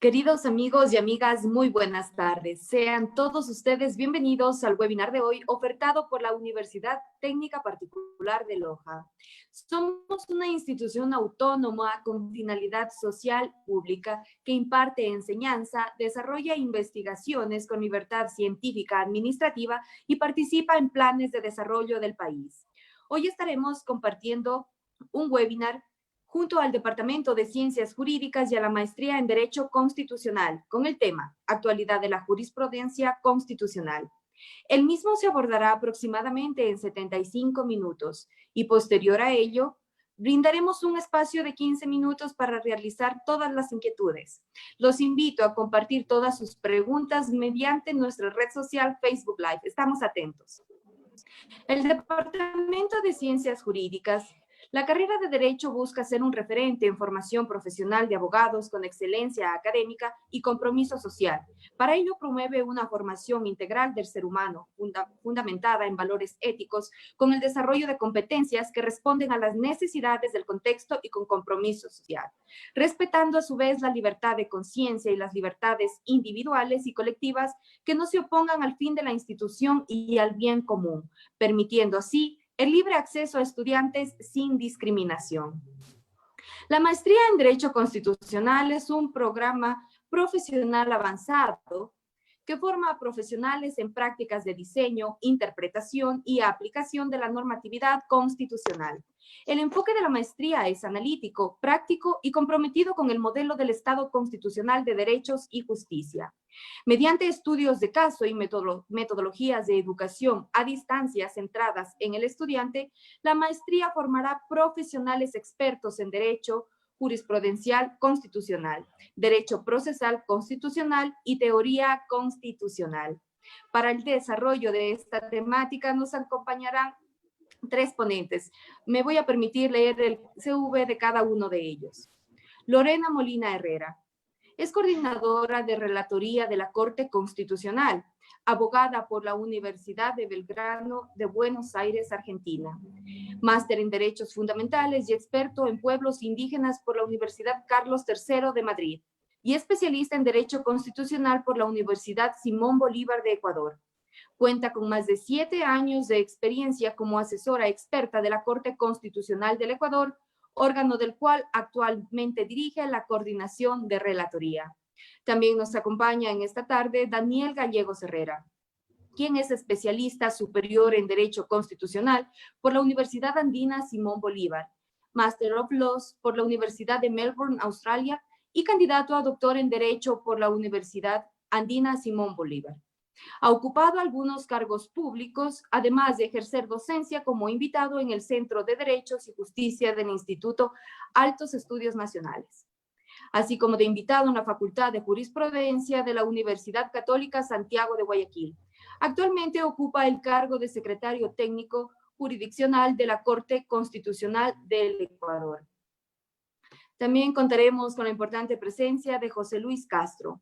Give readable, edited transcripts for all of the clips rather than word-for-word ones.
Queridos amigos y amigas, muy buenas tardes. Sean todos ustedes bienvenidos al webinar de hoy ofertado por la Universidad Técnica Particular de Loja. Somos una institución autónoma con finalidad social pública que imparte enseñanza, desarrolla investigaciones con libertad científica administrativa y participa en planes de desarrollo del país. Hoy estaremos compartiendo un webinar junto al Departamento de Ciencias Jurídicas y a la Maestría en Derecho Constitucional, con el tema Actualidad de la Jurisprudencia Constitucional. El mismo se abordará aproximadamente en 75 minutos y posterior a ello, brindaremos un espacio de 15 minutos para realizar todas las inquietudes. Los invito a compartir todas sus preguntas mediante nuestra red social Facebook Live. Estamos atentos. El Departamento de Ciencias Jurídicas. La carrera de Derecho busca ser un referente en formación profesional de abogados con excelencia académica y compromiso social. Para ello promueve una formación integral del ser humano, fundamentada en valores éticos, con el desarrollo de competencias que responden a las necesidades del contexto y con compromiso social, respetando a su vez la libertad de conciencia y las libertades individuales y colectivas que no se opongan al fin de la institución y al bien común, permitiendo así el libre acceso a estudiantes sin discriminación. La maestría en Derecho Constitucional es un programa profesional avanzado que forma a profesionales en prácticas de diseño, interpretación y aplicación de la normatividad constitucional. El enfoque de la maestría es analítico, práctico y comprometido con el modelo del Estado constitucional de derechos y justicia. Mediante estudios de caso y metodologías de educación a distancia centradas en el estudiante, la maestría formará profesionales expertos en derecho jurisprudencial constitucional, derecho procesal constitucional y teoría constitucional. Para el desarrollo de esta temática nos acompañarán tres ponentes. Me voy a permitir leer el CV de cada uno de ellos. Lorena Molina Herrera. Es coordinadora de Relatoría de la Corte Constitucional, abogada por la Universidad de Belgrano de Buenos Aires, Argentina. Máster en Derechos Fundamentales y experto en pueblos indígenas por la Universidad Carlos III de Madrid. Y especialista en Derecho Constitucional por la Universidad Simón Bolívar de Ecuador. Cuenta con más de 7 años de experiencia como asesora experta de la Corte Constitucional del Ecuador, órgano del cual actualmente dirige la coordinación de relatoría. También nos acompaña en esta tarde Daniel Gallegos Herrera, quien es especialista superior en Derecho Constitucional por la Universidad Andina Simón Bolívar, Master of Laws por la Universidad de Melbourne, Australia, y candidato a doctor en Derecho por la Universidad Andina Simón Bolívar. Ha ocupado algunos cargos públicos, además de ejercer docencia como invitado en el Centro de Derechos y Justicia del Instituto Altos Estudios Nacionales, así como de invitado en la Facultad de Jurisprudencia de la Universidad Católica Santiago de Guayaquil. Actualmente ocupa el cargo de secretario técnico jurisdiccional de la Corte Constitucional del Ecuador. También contaremos con la importante presencia de José Luis Castro,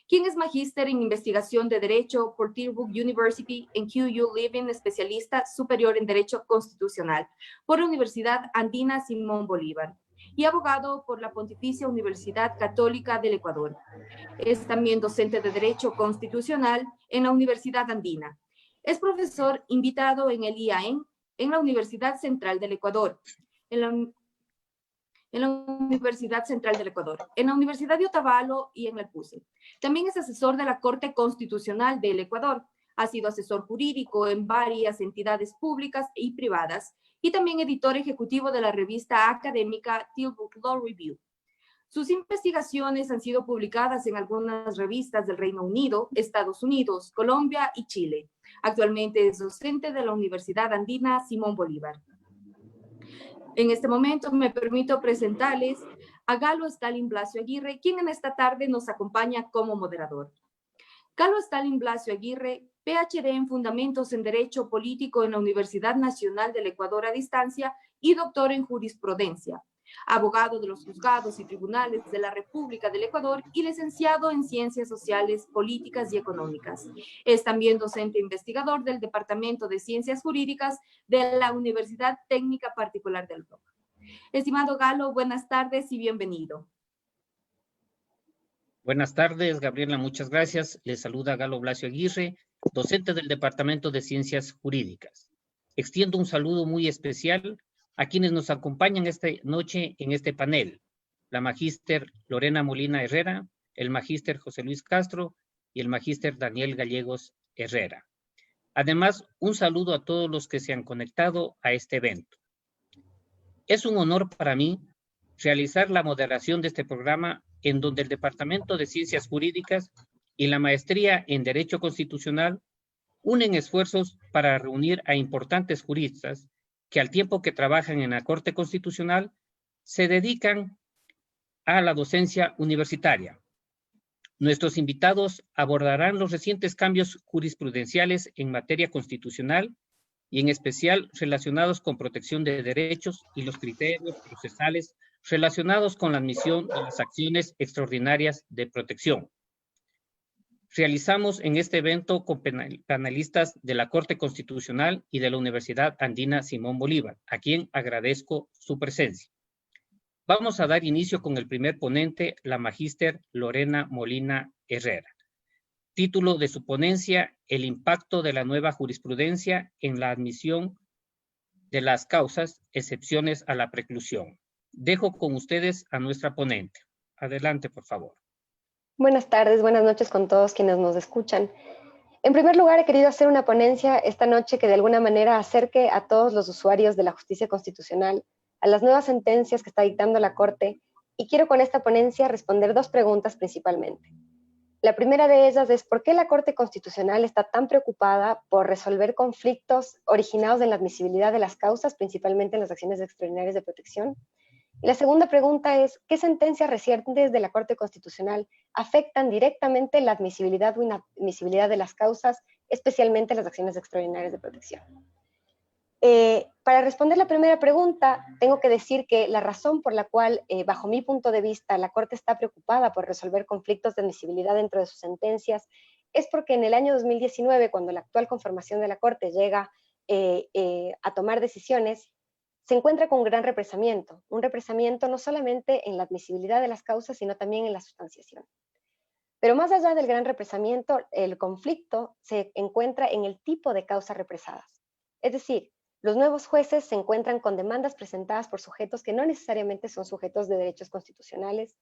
quien es magíster en investigación de Derecho por Tilburg University en QU Living, especialista superior en Derecho Constitucional por la Universidad Andina Simón Bolívar y abogado por la Pontificia Universidad Católica del Ecuador. Es también docente de Derecho Constitucional en la Universidad Andina. Es profesor invitado en el IAEN en la Universidad Central del Ecuador, en la Universidad Central del Ecuador, en la Universidad de Otavalo y en el PUCE. También es asesor de la Corte Constitucional del Ecuador. Ha sido asesor jurídico en varias entidades públicas y privadas y también editor ejecutivo de la revista académica Tilburg Law Review. Sus investigaciones han sido publicadas en algunas revistas del Reino Unido, Estados Unidos, Colombia y Chile. Actualmente es docente de la Universidad Andina Simón Bolívar. En este momento me permito presentarles a Galo Stalin Blasio Aguirre, quien en esta tarde nos acompaña como moderador. Galo Stalin Blasio Aguirre, PhD en Fundamentos en Derecho Político en la Universidad Nacional del Ecuador a distancia y doctor en Jurisprudencia, abogado de los juzgados y tribunales de la República del Ecuador y licenciado en Ciencias Sociales, Políticas y Económicas. Es también docente investigador del Departamento de Ciencias Jurídicas de la Universidad Técnica Particular del Loja. Estimado Galo, buenas tardes y bienvenido. Buenas tardes, Gabriela, muchas gracias. Les saluda Galo Blasio Aguirre, docente del Departamento de Ciencias Jurídicas. Extiendo un saludo muy especial a quienes nos acompañan esta noche en este panel. La magíster Lorena Molina Herrera, el magíster José Luis Castro y el magíster Daniel Gallegos Herrera. Además, un saludo a todos los que se han conectado a este evento. Es un honor para mí realizar la moderación de este programa en donde el Departamento de Ciencias Jurídicas y la Maestría en Derecho Constitucional unen esfuerzos para reunir a importantes juristas que al tiempo que trabajan en la Corte Constitucional se dedican a la docencia universitaria. Nuestros invitados abordarán los recientes cambios jurisprudenciales en materia constitucional y en especial relacionados con protección de derechos y los criterios procesales relacionados con la admisión de las acciones extraordinarias de protección. Realizamos en este evento con panelistas de la Corte Constitucional y de la Universidad Andina Simón Bolívar, a quien agradezco su presencia. Vamos a dar inicio con el primer ponente, la magíster Lorena Molina Herrera. Título de su ponencia, el impacto de la nueva jurisprudencia en la admisión de las causas, excepciones a la preclusión. Dejo con ustedes a nuestra ponente. Adelante, por favor. Buenas tardes, buenas noches con todos quienes nos escuchan. En primer lugar, he querido hacer una ponencia esta noche que de alguna manera acerque a todos los usuarios de la justicia constitucional a las nuevas sentencias que está dictando la Corte, y quiero con esta ponencia responder dos preguntas principalmente. La primera de ellas es ¿por qué la Corte Constitucional está tan preocupada por resolver conflictos originados en la admisibilidad de las causas, principalmente en las acciones extraordinarias de protección? Y la segunda pregunta es ¿qué sentencias recientes de la Corte Constitucional afectan directamente la admisibilidad o inadmisibilidad de las causas, especialmente las acciones extraordinarias de protección? Para responder la primera pregunta, tengo que decir que la razón por la cual, bajo mi punto de vista, la Corte está preocupada por resolver conflictos de admisibilidad dentro de sus sentencias es porque en el año 2019, cuando la actual conformación de la Corte llega a tomar decisiones, se encuentra con un represamiento no solamente en la admisibilidad de las causas, sino también en la sustanciación. Pero más allá del gran represamiento, el conflicto se encuentra en el tipo de causas represadas. Es decir, los nuevos jueces se encuentran con demandas presentadas por sujetos que no necesariamente son sujetos de derechos constitucionales,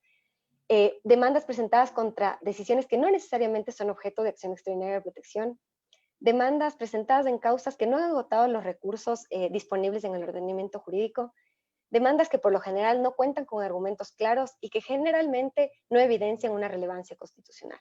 demandas presentadas contra decisiones que no necesariamente son objeto de acción extraordinaria de protección, demandas presentadas en causas que no han agotado los recursos disponibles en el ordenamiento jurídico, demandas que por lo general no cuentan con argumentos claros y que generalmente no evidencian una relevancia constitucional.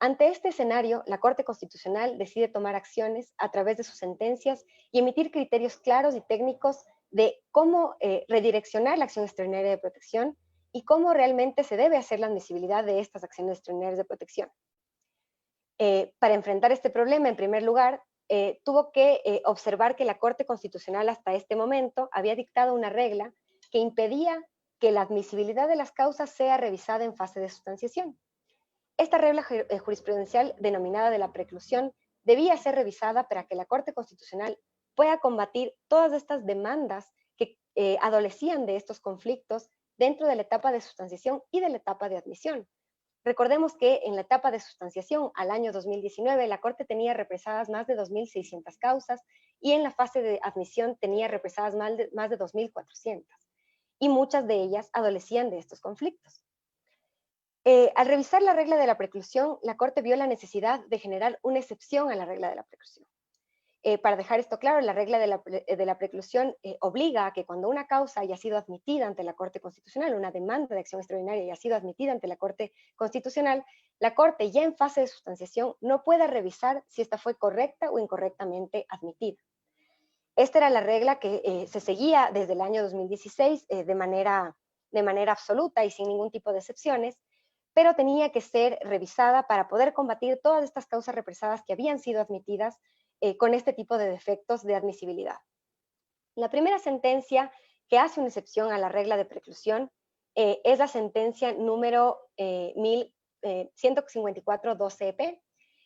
Ante este escenario, la Corte Constitucional decide tomar acciones a través de sus sentencias y emitir criterios claros y técnicos de cómo redireccionar la acción extraordinaria de protección y cómo realmente se debe hacer la admisibilidad de estas acciones extraordinarias de protección. Para enfrentar este problema, en primer lugar, tuvo que observar que la Corte Constitucional hasta este momento había dictado una regla que impedía que la admisibilidad de las causas sea revisada en fase de sustanciación. Esta regla jurisprudencial denominada de la preclusión debía ser revisada para que la Corte Constitucional pueda combatir todas estas demandas que adolecían de estos conflictos dentro de la etapa de sustanciación y de la etapa de admisión. Recordemos que en la etapa de sustanciación al año 2019 la Corte tenía represadas más de 2.600 causas y en la fase de admisión tenía represadas más de 2.400 y muchas de ellas adolecían de estos conflictos. Al revisar la regla de la preclusión, la Corte vio la necesidad de generar una excepción a la regla de la preclusión. Para dejar esto claro, la regla de la preclusión obliga a que cuando una causa haya sido admitida ante la Corte Constitucional, una demanda de acción extraordinaria haya sido admitida ante la Corte Constitucional, la Corte ya en fase de sustanciación no pueda revisar si esta fue correcta o incorrectamente admitida. Esta era la regla que se seguía desde el año 2016 de manera absoluta y sin ningún tipo de excepciones, pero tenía que ser revisada para poder combatir todas estas causas represadas que habían sido admitidas con este tipo de defectos de admisibilidad. La primera sentencia que hace una excepción a la regla de preclusión es la sentencia número 154-12EP.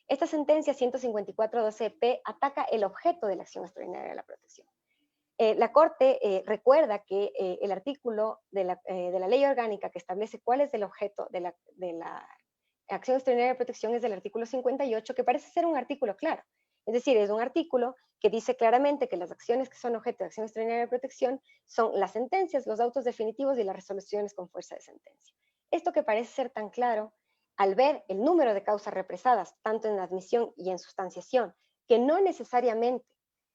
Esta sentencia 154-12EP ataca el objeto de la acción extraordinaria de la protección. La Corte recuerda que el artículo de la ley orgánica que establece cuál es el objeto de la acción extraordinaria de protección es del artículo 58, que parece ser un artículo claro. Es decir, es un artículo que dice claramente que las acciones que son objeto de acción extraordinaria de protección son las sentencias, los autos definitivos y las resoluciones con fuerza de sentencia. Esto que parece ser tan claro, al ver el número de causas represadas, tanto en admisión y en sustanciación, que no necesariamente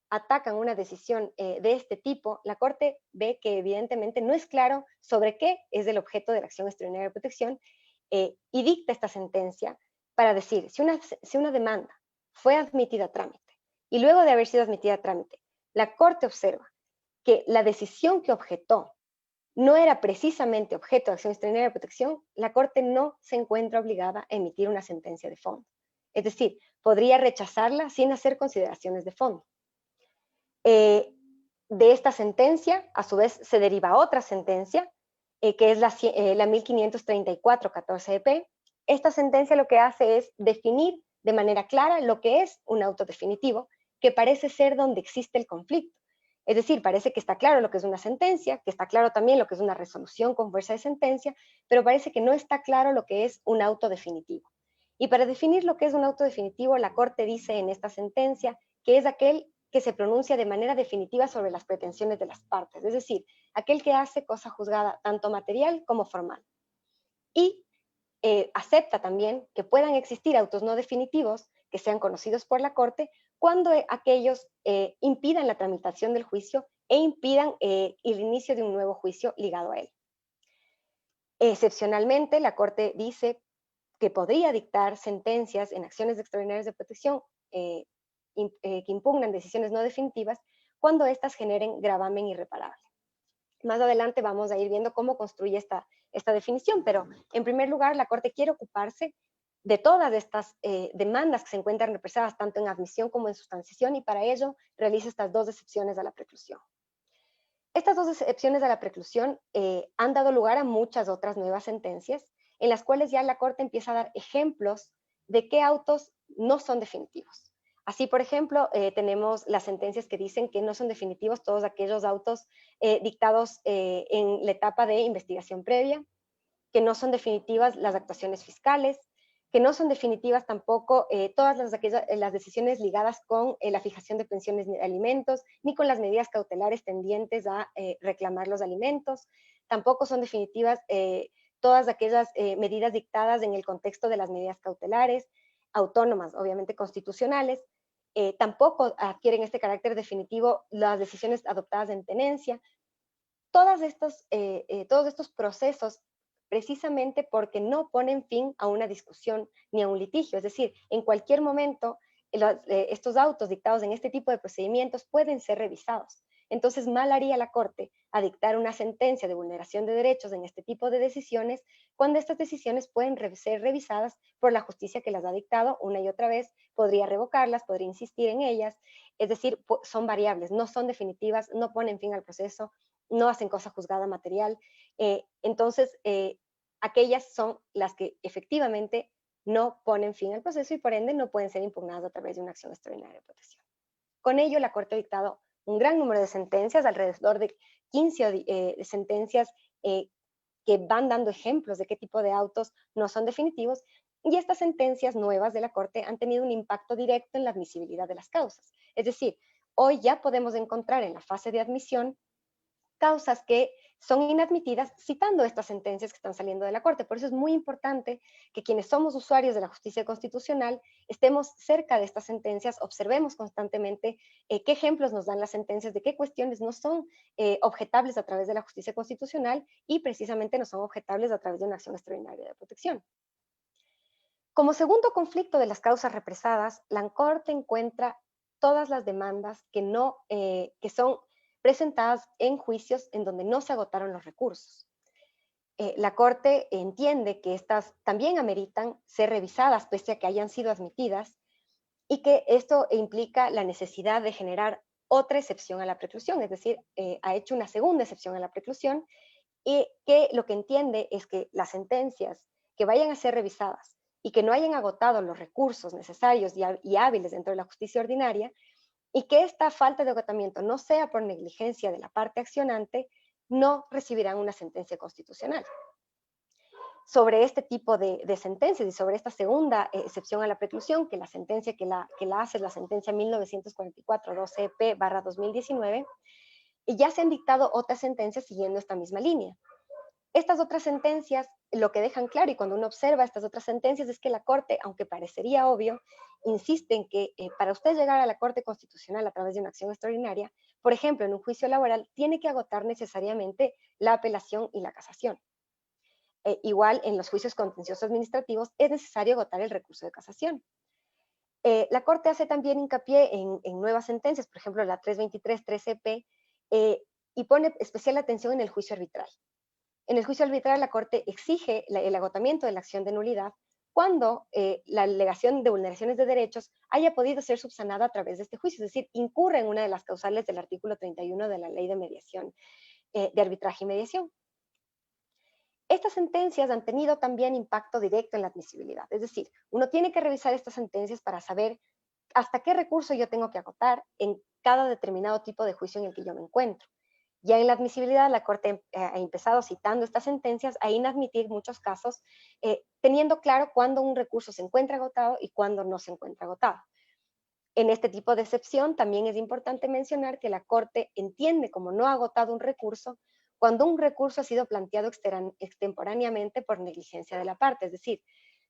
atacan una decisión de este tipo, la Corte ve que evidentemente no es claro sobre qué es el objeto de la acción extraordinaria de protección y dicta esta sentencia para decir, si una demanda fue admitida a trámite y luego de haber sido admitida a trámite, la Corte observa que la decisión que objetó no era precisamente objeto de acción extraordinaria de protección, la Corte no se encuentra obligada a emitir una sentencia de fondo. Es decir, podría rechazarla sin hacer consideraciones de fondo. De esta sentencia, a su vez, se deriva otra sentencia, que es la 1534-14EP. Esta sentencia lo que hace es definir de manera clara lo que es un auto definitivo, que parece ser donde existe el conflicto. Es decir, parece que está claro lo que es una sentencia, que está claro también lo que es una resolución con fuerza de sentencia, pero parece que no está claro lo que es un auto definitivo. Y para definir lo que es un auto definitivo, la Corte dice en esta sentencia que es aquel que se pronuncia de manera definitiva sobre las pretensiones de las partes, es decir, aquel que hace cosa juzgada tanto material como formal. Y acepta también que puedan existir autos no definitivos que sean conocidos por la Corte cuando aquellos impidan la tramitación del juicio e impidan el inicio de un nuevo juicio ligado a él. Excepcionalmente, la Corte dice que podría dictar sentencias en acciones extraordinarias de protección que impugnan decisiones no definitivas cuando éstas generen gravamen irreparable. Más adelante vamos a ir viendo cómo construye esta definición, pero en primer lugar la Corte quiere ocuparse de todas estas demandas que se encuentran represadas tanto en admisión como en sustanciación y para ello realiza estas dos excepciones a la preclusión. Estas dos excepciones a la preclusión han dado lugar a muchas otras nuevas sentencias en las cuales ya la Corte empieza a dar ejemplos de qué autos no son definitivos. Así, por ejemplo, tenemos las sentencias que dicen que no son definitivos todos aquellos autos dictados en la etapa de investigación previa, que no son definitivas las actuaciones fiscales, que no son definitivas tampoco todas las decisiones ligadas con la fijación de pensiones de alimentos, ni con las medidas cautelares tendientes a reclamar los alimentos. Tampoco son definitivas todas aquellas medidas dictadas en el contexto de las medidas cautelares, autónomas, obviamente constitucionales. Tampoco adquieren este carácter definitivo las decisiones adoptadas en tenencia. Todos estos procesos precisamente porque no ponen fin a una discusión ni a un litigio. Es decir, en cualquier momento estos autos dictados en este tipo de procedimientos pueden ser revisados. Entonces, mal haría la Corte a dictar una sentencia de vulneración de derechos en este tipo de decisiones cuando estas decisiones pueden ser revisadas por la justicia que las ha dictado una y otra vez, podría revocarlas, podría insistir en ellas, es decir, son variables, no son definitivas, no ponen fin al proceso, no hacen cosa juzgada material. Entonces, aquellas son las que efectivamente no ponen fin al proceso y por ende no pueden ser impugnadas a través de una acción extraordinaria de protección. Con ello, la Corte ha dictado un gran número de sentencias, alrededor de 15 sentencias que van dando ejemplos de qué tipo de autos no son definitivos, y estas sentencias nuevas de la Corte han tenido un impacto directo en la admisibilidad de las causas. Es decir, hoy ya podemos encontrar en la fase de admisión causas que son inadmitidas citando estas sentencias que están saliendo de la Corte. Por eso es muy importante que quienes somos usuarios de la justicia constitucional estemos cerca de estas sentencias, observemos constantemente qué ejemplos nos dan las sentencias, de qué cuestiones no son objetables a través de la justicia constitucional y precisamente no son objetables a través de una acción extraordinaria de protección. Como segundo conflicto de las causas represadas, la Corte encuentra todas las demandas que son presentadas en juicios en donde no se agotaron los recursos. La Corte entiende que estas también ameritan ser revisadas pese a que hayan sido admitidas y que esto implica la necesidad de generar otra excepción a la preclusión, es decir, ha hecho una segunda excepción a la preclusión y que lo que entiende es que las sentencias que vayan a ser revisadas y que no hayan agotado los recursos necesarios y hábiles dentro de la justicia ordinaria y que esta falta de agotamiento no sea por negligencia de la parte accionante, no recibirán una sentencia constitucional. Sobre este tipo de sentencias y sobre esta segunda excepción a la preclusión, que la sentencia que la hace es la sentencia 1944-12EP/2019, ya se han dictado otras sentencias siguiendo esta misma línea. Estas otras sentencias, lo que dejan claro, y cuando uno observa estas otras sentencias, es que la Corte, aunque parecería obvio, insiste en que para usted llegar a la Corte Constitucional a través de una acción extraordinaria, por ejemplo, en un juicio laboral, tiene que agotar necesariamente la apelación y la casación. Igual en los juicios contenciosos administrativos es necesario agotar el recurso de casación. La Corte hace también hincapié en nuevas sentencias, por ejemplo la 323-13P, y pone especial atención en el juicio arbitral. En el juicio arbitral la Corte exige el agotamiento de la acción de nulidad cuando la alegación de vulneraciones de derechos haya podido ser subsanada a través de este juicio, es decir, incurre en una de las causales del artículo 31 de la Ley de Mediación, de Arbitraje y Mediación. Estas sentencias han tenido también impacto directo en la admisibilidad, es decir, uno tiene que revisar estas sentencias para saber hasta qué recurso yo tengo que agotar en cada determinado tipo de juicio en el que yo me encuentro. Ya en la admisibilidad, la Corte ha empezado citando estas sentencias a inadmitir muchos casos, teniendo claro cuándo un recurso se encuentra agotado y cuándo no se encuentra agotado. En este tipo de excepción, también es importante mencionar que la Corte entiende como no agotado un recurso cuando un recurso ha sido planteado extemporáneamente por negligencia de la parte. Es decir,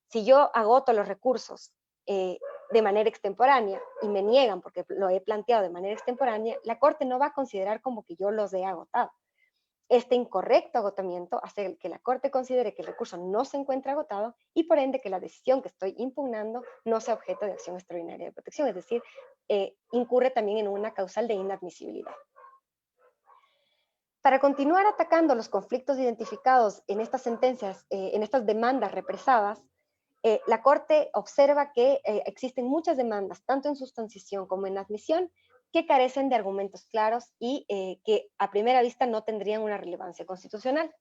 si yo agoto los recursos de manera extemporánea y me niegan porque lo he planteado de manera extemporánea, la Corte no va a considerar como que yo los he agotado. Este incorrecto agotamiento hace que la Corte considere que el recurso no se encuentra agotado y por ende que la decisión que estoy impugnando no sea objeto de acción extraordinaria de protección, es decir, incurre también en una causal de inadmisibilidad. Para continuar atacando los conflictos identificados en estas sentencias, en estas demandas represadas, la Corte observa que existen muchas demandas, tanto en sustanciación como en admisión, que carecen de argumentos claros y que a primera vista no tendrían una relevancia constitucional.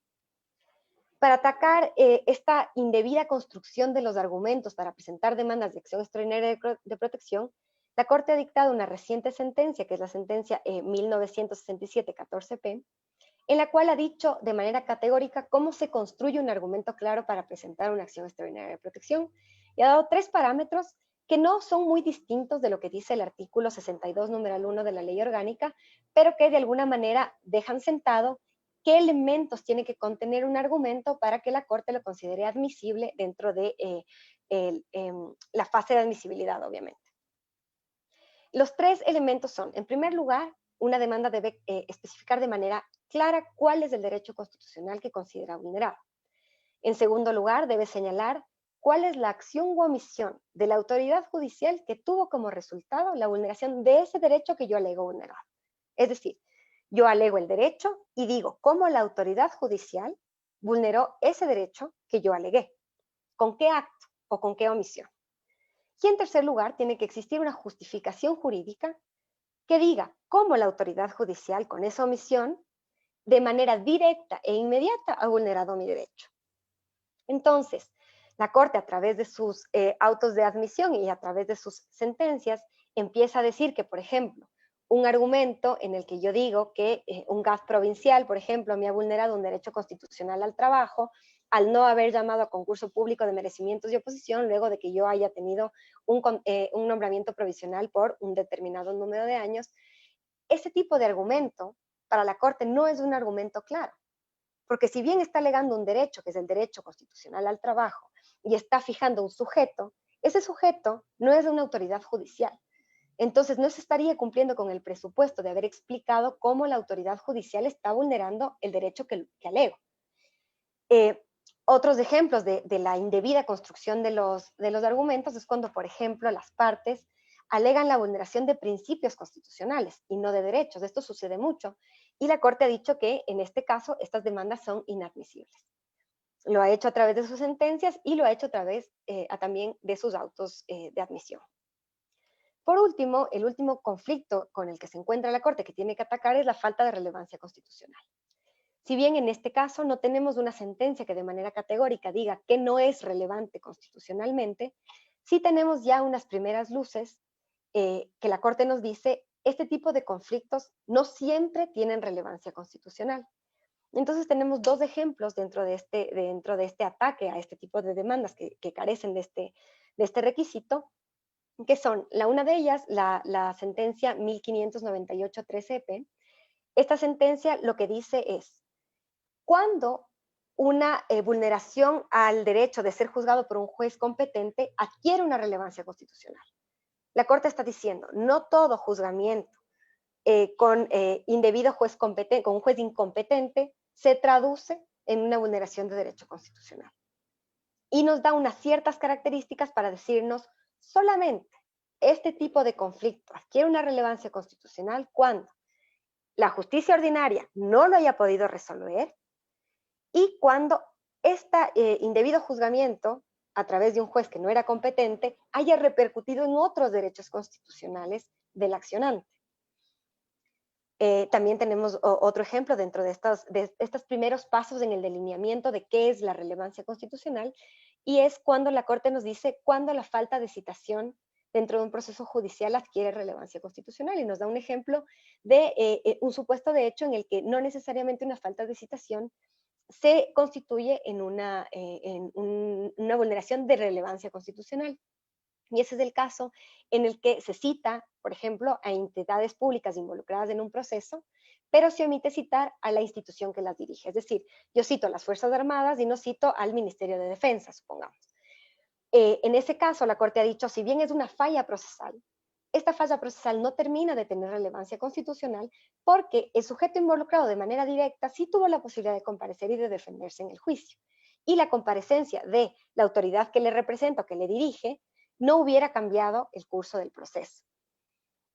Para atacar esta indebida construcción de los argumentos para presentar demandas de acción extraordinaria de protección, la Corte ha dictado una reciente sentencia, que es la sentencia 1967-14P, en la cual ha dicho de manera categórica cómo se construye un argumento claro para presentar una acción extraordinaria de protección, y ha dado 3 parámetros que no son muy distintos de lo que dice el artículo 62, numeral 1 de la Ley Orgánica, pero que de alguna manera dejan sentado qué elementos tiene que contener un argumento para que la Corte lo considere admisible dentro de la fase de admisibilidad, obviamente. Los 3 elementos son, en primer lugar, una demanda debe especificar de manera clara cuál es el derecho constitucional que considera vulnerado. En segundo lugar, debe señalar cuál es la acción u omisión de la autoridad judicial que tuvo como resultado la vulneración de ese derecho que yo alego vulnerado. Es decir, yo alego el derecho y digo cómo la autoridad judicial vulneró ese derecho que yo alegué. ¿Con qué acto o con qué omisión? Y en tercer lugar, tiene que existir una justificación jurídica que diga cómo la autoridad judicial con esa omisión de manera directa e inmediata ha vulnerado mi derecho. Entonces, la Corte a través de sus autos de admisión y a través de sus sentencias empieza a decir que, por ejemplo, un argumento en el que yo digo que un GAF provincial, por ejemplo, me ha vulnerado un derecho constitucional al trabajo al no haber llamado a concurso público de merecimientos y oposición luego de que yo haya tenido un nombramiento provisional por un determinado número de años. Ese tipo de argumento para la Corte no es un argumento claro, porque si bien está alegando un derecho, que es el derecho constitucional al trabajo, y está fijando un sujeto, ese sujeto no es una autoridad judicial. Entonces no se estaría cumpliendo con el presupuesto de haber explicado cómo la autoridad judicial está vulnerando el derecho que alego. Otros ejemplos de la indebida construcción de los argumentos es cuando, por ejemplo, las partes alegan la vulneración de principios constitucionales y no de derechos. Esto sucede mucho y la Corte ha dicho que en este caso estas demandas son inadmisibles. Lo ha hecho a través de sus sentencias y lo ha hecho a través también de sus autos de admisión. Por último, el último conflicto con el que se encuentra la Corte que tiene que atacar es la falta de relevancia constitucional. Si bien en este caso no tenemos una sentencia que de manera categórica diga que no es relevante constitucionalmente, sí tenemos ya unas primeras luces que la Corte nos dice este tipo de conflictos no siempre tienen relevancia constitucional. Entonces tenemos dos ejemplos dentro de este ataque a este tipo de demandas que carecen de este requisito, que son, una de ellas, la sentencia 1598-13EP. Esta sentencia lo que dice es, cuando una vulneración al derecho de ser juzgado por un juez competente adquiere una relevancia constitucional. La Corte está diciendo, no todo juzgamiento con indebido juez competente, con un juez incompetente, se traduce en una vulneración de derecho constitucional. Y nos da unas ciertas características para decirnos, solamente este tipo de conflicto adquiere una relevancia constitucional cuando la justicia ordinaria no lo haya podido resolver y cuando este indebido juzgamiento a través de un juez que no era competente haya repercutido en otros derechos constitucionales del accionante. También tenemos otro ejemplo dentro de estos primeros pasos en el delineamiento de qué es la relevancia constitucional, y es cuando la Corte nos dice cuándo la falta de citación dentro de un proceso judicial adquiere relevancia constitucional, y nos da un ejemplo de un supuesto de hecho en el que no necesariamente una falta de citación se constituye en una vulneración de relevancia constitucional. Y ese es el caso en el que se cita, por ejemplo, a entidades públicas involucradas en un proceso, pero se omite citar a la institución que las dirige. Es decir, yo cito a las Fuerzas Armadas y no cito al Ministerio de Defensa, supongamos. En ese caso, la Corte ha dicho, si bien es una falla procesal, esta falla procesal no termina de tener relevancia constitucional porque el sujeto involucrado de manera directa sí tuvo la posibilidad de comparecer y de defenderse en el juicio. Y la comparecencia de la autoridad que le representa o que le dirige no hubiera cambiado el curso del proceso.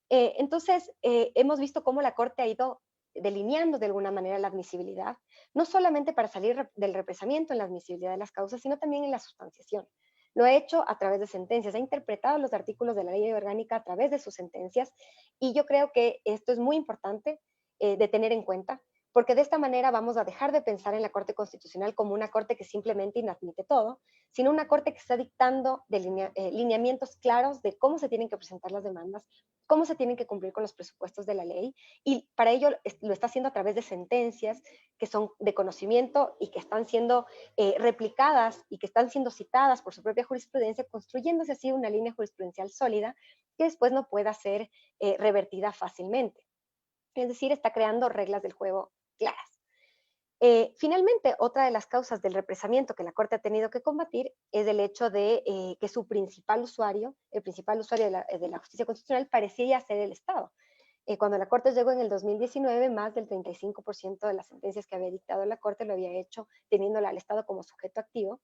Entonces, hemos visto cómo la Corte ha ido delineando de alguna manera la admisibilidad, no solamente para salir del represamiento en la admisibilidad de las causas, sino también en la sustanciación. Lo ha hecho a través de sentencias, ha interpretado los artículos de la ley orgánica a través de sus sentencias, y yo creo que esto es muy importante de tener en cuenta, porque de esta manera vamos a dejar de pensar en la Corte Constitucional como una Corte que simplemente inadmite todo, sino una Corte que está dictando lineamientos claros de cómo se tienen que presentar las demandas, cómo se tienen que cumplir con los presupuestos de la ley, y para ello lo está haciendo a través de sentencias que son de conocimiento y que están siendo replicadas y que están siendo citadas por su propia jurisprudencia, construyéndose así una línea jurisprudencial sólida que después no pueda ser revertida fácilmente. Es decir, está creando reglas del juego claras. Finalmente, otra de las causas del represamiento que la Corte ha tenido que combatir es el hecho de que su principal usuario, el principal usuario de la justicia constitucional, parecía ser el Estado. Cuando la Corte llegó en el 2019, más del 35% de las sentencias que había dictado la Corte lo había hecho teniéndola al Estado como sujeto activo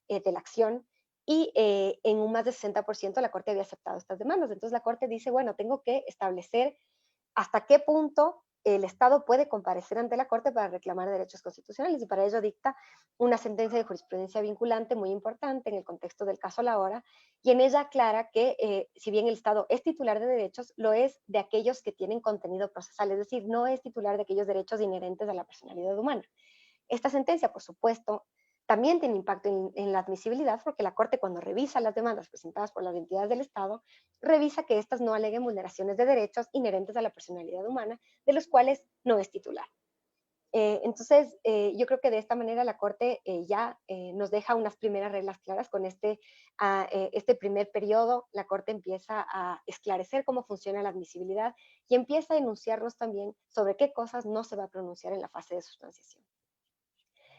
de la acción, y en un más de 60% la Corte había aceptado estas demandas. Entonces la Corte dice, bueno, tengo que establecer hasta qué punto el Estado puede comparecer ante la Corte para reclamar derechos constitucionales, y para ello dicta una sentencia de jurisprudencia vinculante muy importante en el contexto del caso La Hora, y en ella aclara que si bien el Estado es titular de derechos, lo es de aquellos que tienen contenido procesal, es decir, no es titular de aquellos derechos inherentes a la personalidad humana. Esta sentencia, por supuesto, también tiene impacto en la admisibilidad, porque la Corte, cuando revisa las demandas presentadas por las entidades del Estado, revisa que éstas no aleguen vulneraciones de derechos inherentes a la personalidad humana, de los cuales no es titular. Entonces, yo creo que de esta manera la Corte ya nos deja unas primeras reglas claras. Con este primer periodo, la Corte empieza a esclarecer cómo funciona la admisibilidad y empieza a enunciarnos también sobre qué cosas no se va a pronunciar en la fase de sustanciación.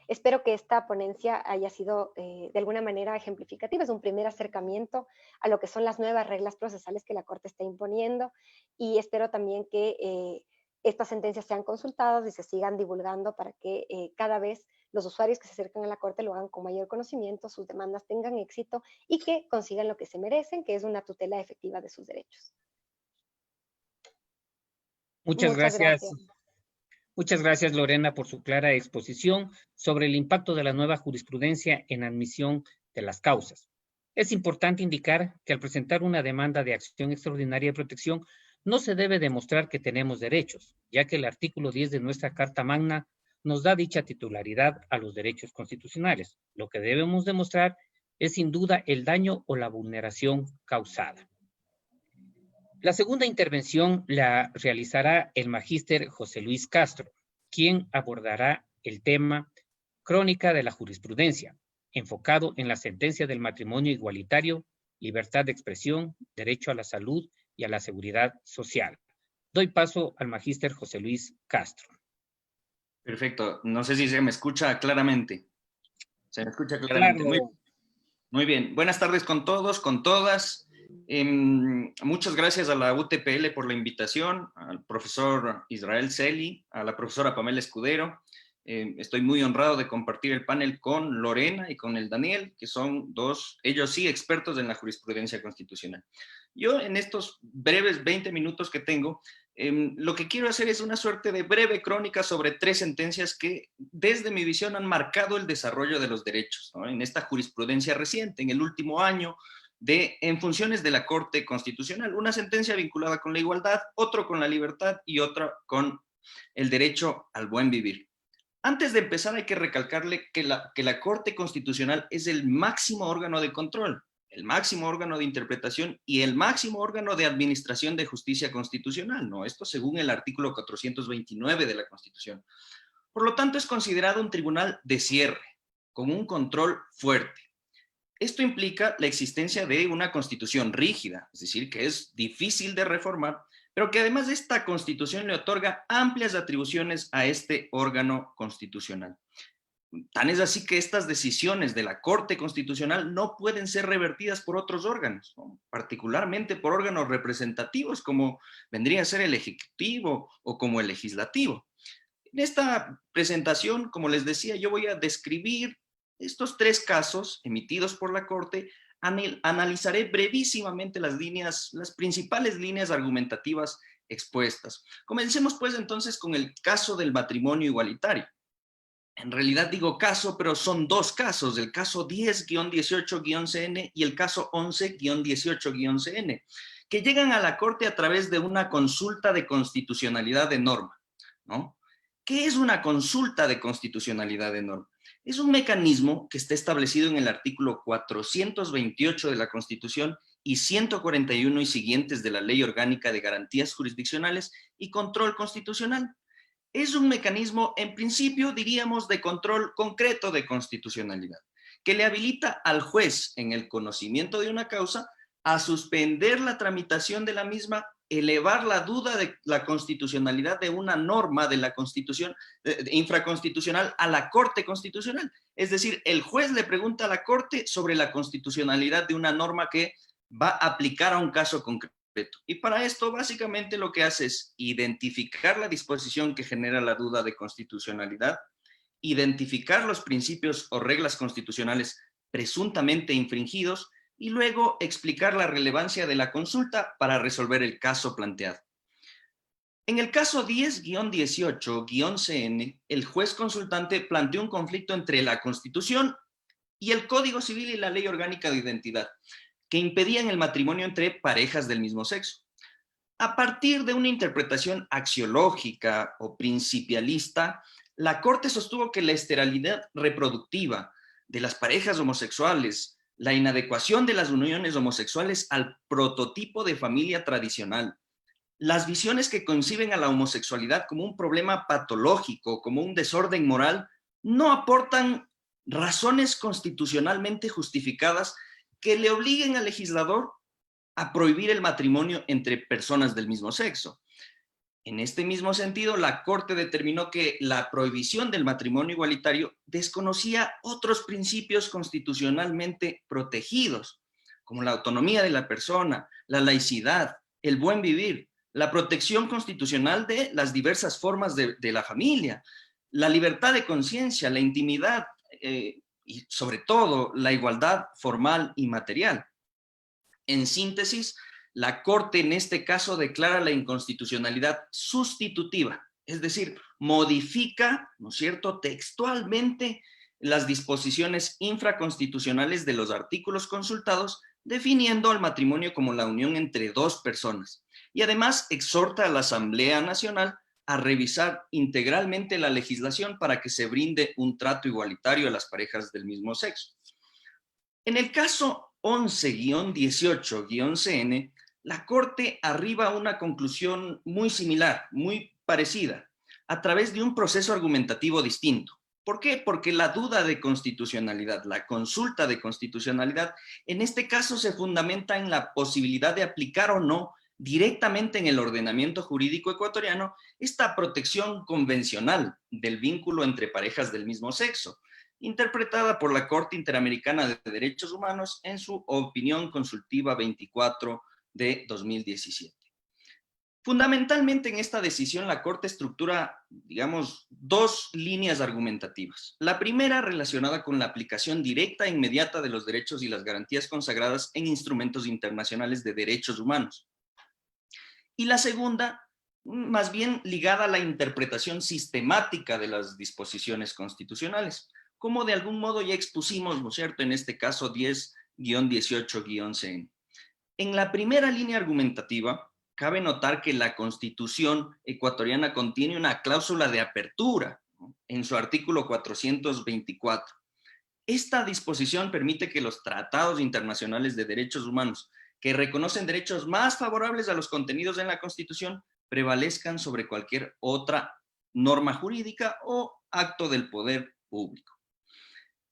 Espero que esta ponencia haya sido de alguna manera ejemplificativa. Es un primer acercamiento a lo que son las nuevas reglas procesales que la Corte está imponiendo, y espero también que estas sentencias sean consultadas y se sigan divulgando para que cada vez los usuarios que se acercan a la Corte lo hagan con mayor conocimiento, sus demandas tengan éxito y que consigan lo que se merecen, que es una tutela efectiva de sus derechos. Muchas gracias. Muchas gracias, Lorena, por su clara exposición sobre el impacto de la nueva jurisprudencia en admisión de las causas. Es importante indicar que al presentar una demanda de acción extraordinaria de protección, no se debe demostrar que tenemos derechos, ya que el artículo 10 de nuestra Carta Magna nos da dicha titularidad a los derechos constitucionales. Lo que debemos demostrar es sin duda el daño o la vulneración causada. La segunda intervención la realizará el magíster José Luis Castro, quien abordará el tema Crónica de la Jurisprudencia, enfocado en la sentencia del matrimonio igualitario, libertad de expresión, derecho a la salud y a la seguridad social. Doy paso al magíster José Luis Castro. Perfecto. No sé si se me escucha claramente. Se me escucha claramente. Claro. Muy bien. Buenas tardes con todos, con todas. Muchas gracias a la UTPL por la invitación, al profesor Israel Celi, a la profesora Pamela Escudero. Estoy muy honrado de compartir el panel con Lorena y con el Daniel, que son ellos sí, expertos en la jurisprudencia constitucional. Yo en estos breves 20 minutos que tengo, lo que quiero hacer es una suerte de breve crónica sobre 3 sentencias que desde mi visión han marcado el desarrollo de los derechos, ¿no? En esta jurisprudencia reciente, en el último año, en funciones de la Corte Constitucional. Una sentencia vinculada con la igualdad, otro con la libertad y otra con el derecho al buen vivir. Antes de empezar hay que recalcarle que la Corte Constitucional es el máximo órgano de control, el máximo órgano de interpretación y el máximo órgano de administración de justicia constitucional, ¿no? Esto según el artículo 429 de la Constitución. Por lo tanto, es considerado un tribunal de cierre, con un control fuerte. Esto implica la existencia de una constitución rígida, es decir, que es difícil de reformar, pero que además esta constitución le otorga amplias atribuciones a este órgano constitucional. Tan es así que estas decisiones de la Corte Constitucional no pueden ser revertidas por otros órganos, ¿no? Particularmente por órganos representativos como vendría a ser el Ejecutivo o como el Legislativo. En esta presentación, como les decía, yo voy a describir estos 3 casos emitidos por la Corte. Analizaré brevísimamente las principales líneas argumentativas expuestas. Comencemos pues entonces con el caso del matrimonio igualitario. En realidad digo caso, pero son 2 casos, el caso 10-18-CN y el caso 11-18-CN, que llegan a la Corte a través de una consulta de constitucionalidad de norma, ¿no? ¿Qué es una consulta de constitucionalidad de norma? Es un mecanismo que está establecido en el artículo 428 de la Constitución y 141 y siguientes de la Ley Orgánica de Garantías Jurisdiccionales y Control Constitucional. Es un mecanismo, en principio, diríamos, de control concreto de constitucionalidad, que le habilita al juez, en el conocimiento de una causa, a suspender la tramitación de la misma, elevar la duda de la constitucionalidad de una norma de la Constitución infraconstitucional a la Corte Constitucional. Es decir, el juez le pregunta a la Corte sobre la constitucionalidad de una norma que va a aplicar a un caso concreto. Y para esto, básicamente, lo que hace es identificar la disposición que genera la duda de constitucionalidad, identificar los principios o reglas constitucionales presuntamente infringidos y luego explicar la relevancia de la consulta para resolver el caso planteado. En el caso 10-18-CN, el juez consultante planteó un conflicto entre la Constitución y el Código Civil y la Ley Orgánica de Identidad, que impedían el matrimonio entre parejas del mismo sexo. A partir de una interpretación axiológica o principialista, la Corte sostuvo que la esterilidad reproductiva de las parejas homosexuales, la inadecuación de las uniones homosexuales al prototipo de familia tradicional, las visiones que conciben a la homosexualidad como un problema patológico, como un desorden moral, no aportan razones constitucionalmente justificadas que le obliguen al legislador a prohibir el matrimonio entre personas del mismo sexo. En este mismo sentido, la Corte determinó que la prohibición del matrimonio igualitario desconocía otros principios constitucionalmente protegidos, como la autonomía de la persona, la laicidad, el buen vivir, la protección constitucional de las diversas formas de la familia, la libertad de conciencia, la intimidad y sobre todo la igualdad formal y material. En síntesis, la Corte en este caso declara la inconstitucionalidad sustitutiva, es decir, modifica, ¿no es cierto?, textualmente las disposiciones infraconstitucionales de los artículos consultados, definiendo al matrimonio como la unión entre 2 personas. Y además exhorta a la Asamblea Nacional a revisar integralmente la legislación para que se brinde un trato igualitario a las parejas del mismo sexo. En el caso 11-18-CN, la Corte arriba a una conclusión muy similar, muy parecida, a través de un proceso argumentativo distinto. ¿Por qué? Porque la duda de constitucionalidad, la consulta de constitucionalidad, en este caso se fundamenta en la posibilidad de aplicar o no directamente en el ordenamiento jurídico ecuatoriano esta protección convencional del vínculo entre parejas del mismo sexo, interpretada por la Corte Interamericana de Derechos Humanos en su opinión consultiva 24 de 2017. Fundamentalmente en esta decisión la Corte estructura, digamos, dos líneas argumentativas. La primera relacionada con la aplicación directa e inmediata de los derechos y las garantías consagradas en instrumentos internacionales de derechos humanos. Y la segunda, más bien ligada a la interpretación sistemática de las disposiciones constitucionales, como de algún modo ya expusimos, ¿no es cierto?, en este caso 10-18-CN. En la primera línea argumentativa, cabe notar que la Constitución ecuatoriana contiene una cláusula de apertura, ¿no?, en su artículo 424. Esta disposición permite que los tratados internacionales de derechos humanos, que reconocen derechos más favorables a los contenidos en la Constitución, prevalezcan sobre cualquier otra norma jurídica o acto del poder público.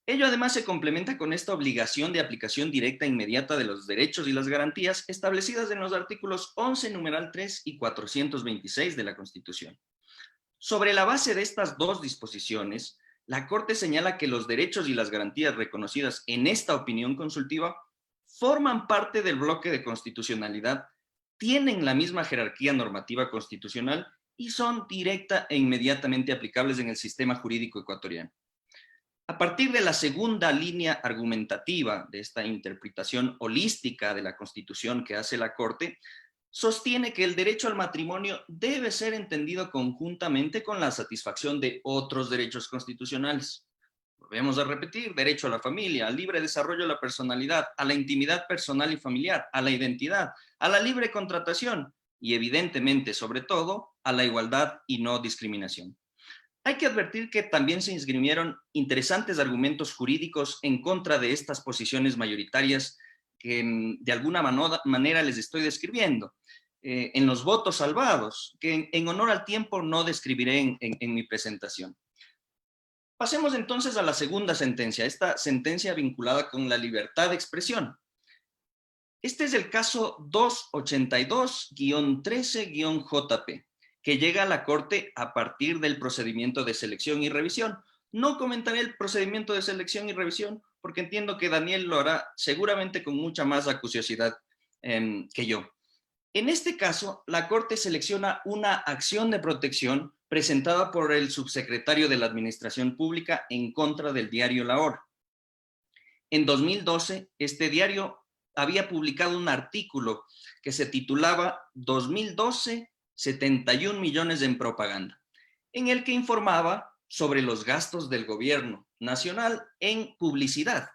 Ello además se complementa con esta obligación de aplicación directa e inmediata de los derechos y las garantías establecidas en los artículos 11, numeral 3 y 426 de la Constitución. Sobre la base de estas dos disposiciones, la Corte señala que los derechos y las garantías reconocidas en esta opinión consultiva forman parte del bloque de constitucionalidad, tienen la misma jerarquía normativa constitucional y son directa e inmediatamente aplicables en el sistema jurídico ecuatoriano. A partir de la segunda línea argumentativa de esta interpretación holística de la Constitución que hace la Corte, sostiene que el derecho al matrimonio debe ser entendido conjuntamente con la satisfacción de otros derechos constitucionales. Volvemos a repetir: derecho a la familia, al libre desarrollo de la personalidad, a la intimidad personal y familiar, a la identidad, a la libre contratación y evidentemente, sobre todo, a la igualdad y no discriminación. Hay que advertir que también se esgrimieron interesantes argumentos jurídicos en contra de estas posiciones mayoritarias que de alguna manera les estoy describiendo, en los votos salvados, que en honor al tiempo no describiré en mi presentación. Pasemos entonces a la segunda sentencia, esta sentencia vinculada con la libertad de expresión. Este es el caso 282-13-JP. Que llega a la Corte a partir del procedimiento de selección y revisión. No comentaré el procedimiento de selección y revisión porque entiendo que Daniel lo hará seguramente con mucha más acuciosidad que yo. En este caso, la Corte selecciona una acción de protección presentada por el subsecretario de la Administración Pública en contra del diario La Hora. En 2012, este diario había publicado un artículo que se titulaba 2012 71 millones en propaganda, en el que informaba sobre los gastos del gobierno nacional en publicidad.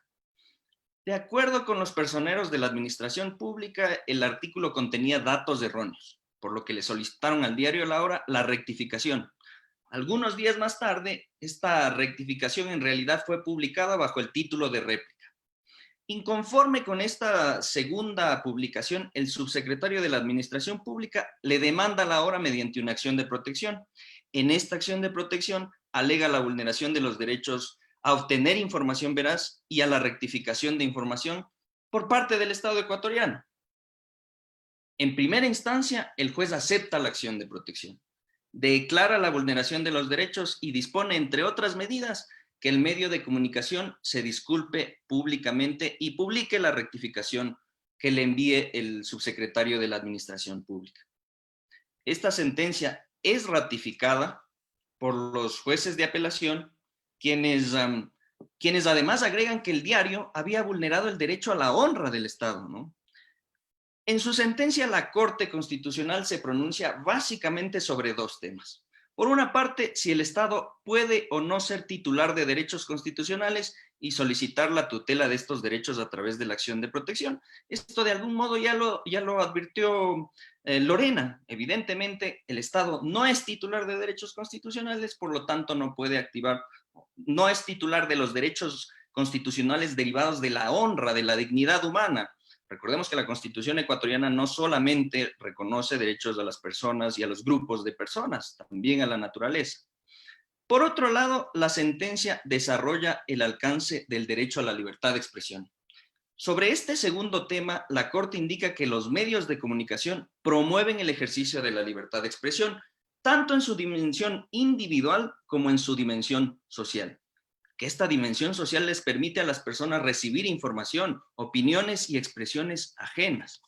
De acuerdo con los personeros de la administración pública, el artículo contenía datos erróneos, por lo que le solicitaron al diario La Hora la rectificación. Algunos días más tarde, esta rectificación en realidad fue publicada bajo el título de réplica. Inconforme con esta segunda publicación, el subsecretario de la Administración Pública le demanda a La Hora mediante una acción de protección. En esta acción de protección alega la vulneración de los derechos a obtener información veraz y a la rectificación de información por parte del Estado ecuatoriano. En primera instancia, el juez acepta la acción de protección, declara la vulneración de los derechos y dispone, entre otras medidas, que el medio de comunicación se disculpe públicamente y publique la rectificación que le envíe el subsecretario de la Administración Pública. Esta sentencia es ratificada por los jueces de apelación, quienes además agregan que el diario había vulnerado el derecho a la honra del Estado, ¿no? En su sentencia, la Corte Constitucional se pronuncia básicamente sobre dos temas. Por una parte, si el Estado puede o no ser titular de derechos constitucionales y solicitar la tutela de estos derechos a través de la acción de protección. Esto de algún modo ya lo advirtió Lorena. Evidentemente, el Estado no es titular de derechos constitucionales, por lo tanto no puede activar, no es titular de los derechos constitucionales derivados de la honra, de la dignidad humana. Recordemos que la Constitución ecuatoriana no solamente reconoce derechos a las personas y a los grupos de personas, también a la naturaleza. Por otro lado, la sentencia desarrolla el alcance del derecho a la libertad de expresión. Sobre este segundo tema, la Corte indica que los medios de comunicación promueven el ejercicio de la libertad de expresión, tanto en su dimensión individual como en su dimensión social. Que esta dimensión social les permite a las personas recibir información, opiniones y expresiones ajenas.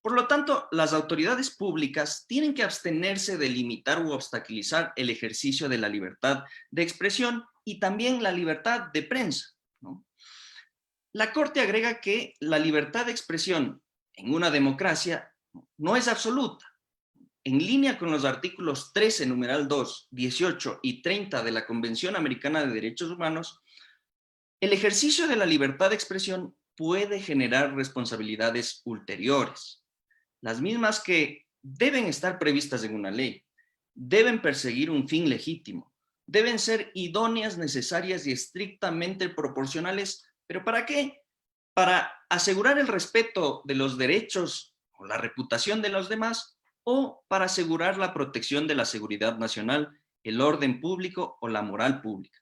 Por lo tanto, las autoridades públicas tienen que abstenerse de limitar u obstaculizar el ejercicio de la libertad de expresión y también la libertad de prensa, ¿no? La Corte agrega que la libertad de expresión en una democracia no es absoluta. En línea con los artículos 13, numeral 2, 18 y 30 de la Convención Americana de Derechos Humanos, el ejercicio de la libertad de expresión puede generar responsabilidades ulteriores, las mismas que deben estar previstas en una ley, deben perseguir un fin legítimo, deben ser idóneas, necesarias y estrictamente proporcionales. ¿Pero para qué? Para asegurar el respeto de los derechos o la reputación de los demás, o para asegurar la protección de la seguridad nacional, el orden público o la moral pública.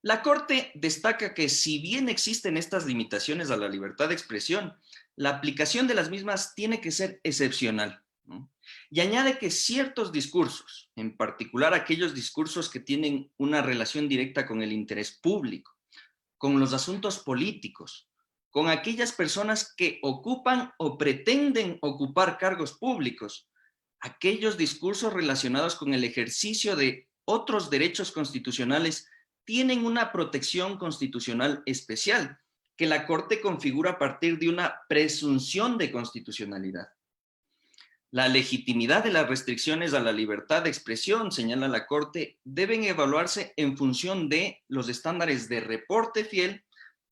La Corte destaca que si bien existen estas limitaciones a la libertad de expresión, la aplicación de las mismas tiene que ser excepcional, ¿no? Y añade que ciertos discursos, en particular aquellos discursos que tienen una relación directa con el interés público, con los asuntos políticos, con aquellas personas que ocupan o pretenden ocupar cargos públicos, aquellos discursos relacionados con el ejercicio de otros derechos constitucionales tienen una protección constitucional especial que la Corte configura a partir de una presunción de constitucionalidad. La legitimidad de las restricciones a la libertad de expresión, señala la Corte, deben evaluarse en función de los estándares de reporte fiel.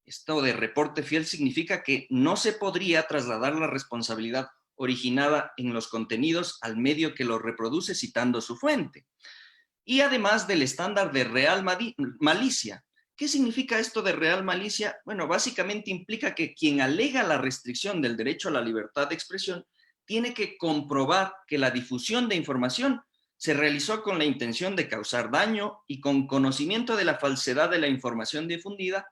Esto de reporte fiel significa que no se podría trasladar la responsabilidad originada en los contenidos al medio que los reproduce citando su fuente. Y además del estándar de real malicia. ¿Qué significa esto de real malicia? Bueno, básicamente implica que quien alega la restricción del derecho a la libertad de expresión tiene que comprobar que la difusión de información se realizó con la intención de causar daño y con conocimiento de la falsedad de la información difundida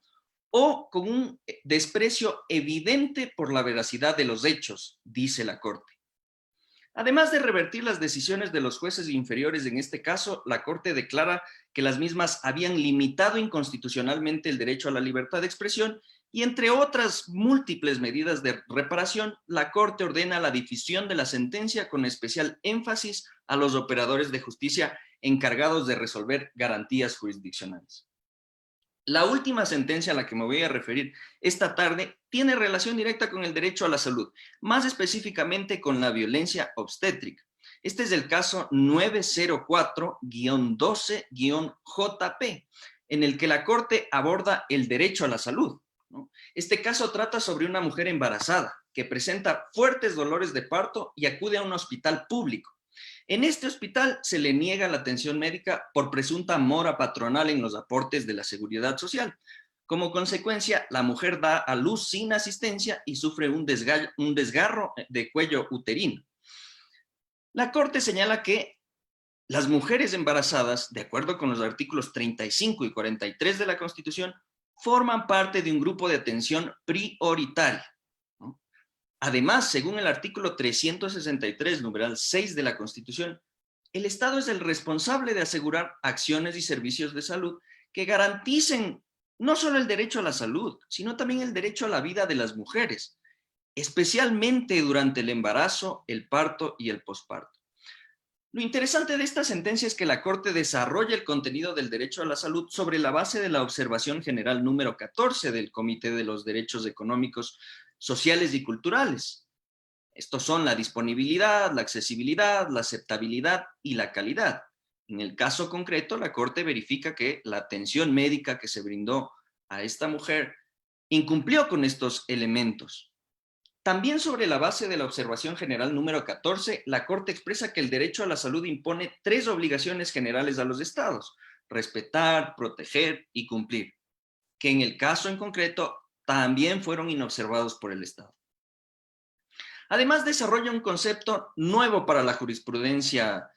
o con un desprecio evidente por la veracidad de los hechos, dice la Corte. Además de revertir las decisiones de los jueces inferiores en este caso, la Corte declara que las mismas habían limitado inconstitucionalmente el derecho a la libertad de expresión y entre otras múltiples medidas de reparación, la Corte ordena la difusión de la sentencia con especial énfasis a los operadores de justicia encargados de resolver garantías jurisdiccionales. La última sentencia a la que me voy a referir esta tarde tiene relación directa con el derecho a la salud, más específicamente con la violencia obstétrica. Este es el caso 904-12-JP, en el que la Corte aborda el derecho a la salud, ¿no? Este caso trata sobre una mujer embarazada que presenta fuertes dolores de parto y acude a un hospital público. En este hospital se le niega la atención médica por presunta mora patronal en los aportes de la seguridad social. Como consecuencia, la mujer da a luz sin asistencia y sufre un desgarro de cuello uterino. La Corte señala que las mujeres embarazadas, de acuerdo con los artículos 35 y 43 de la Constitución, forman parte de un grupo de atención prioritaria, ¿no? Además, según el artículo 363, numeral 6 de la Constitución, el Estado es el responsable de asegurar acciones y servicios de salud que garanticen no solo el derecho a la salud, sino también el derecho a la vida de las mujeres, especialmente durante el embarazo, el parto y el posparto. Lo interesante de esta sentencia es que la Corte desarrolla el contenido del derecho a la salud sobre la base de la Observación General número 14 del Comité de los Derechos Económicos, Sociales y Culturales. Estos son la disponibilidad, la accesibilidad, la aceptabilidad y la calidad. En el caso concreto, la Corte verifica que la atención médica que se brindó a esta mujer incumplió con estos elementos. También sobre la base de la Observación General número 14, la Corte expresa que el derecho a la salud impone 3 obligaciones generales a los estados: respetar, proteger y cumplir, que en el caso en concreto también fueron inobservados por el Estado. Además, desarrolla un concepto nuevo para la jurisprudencia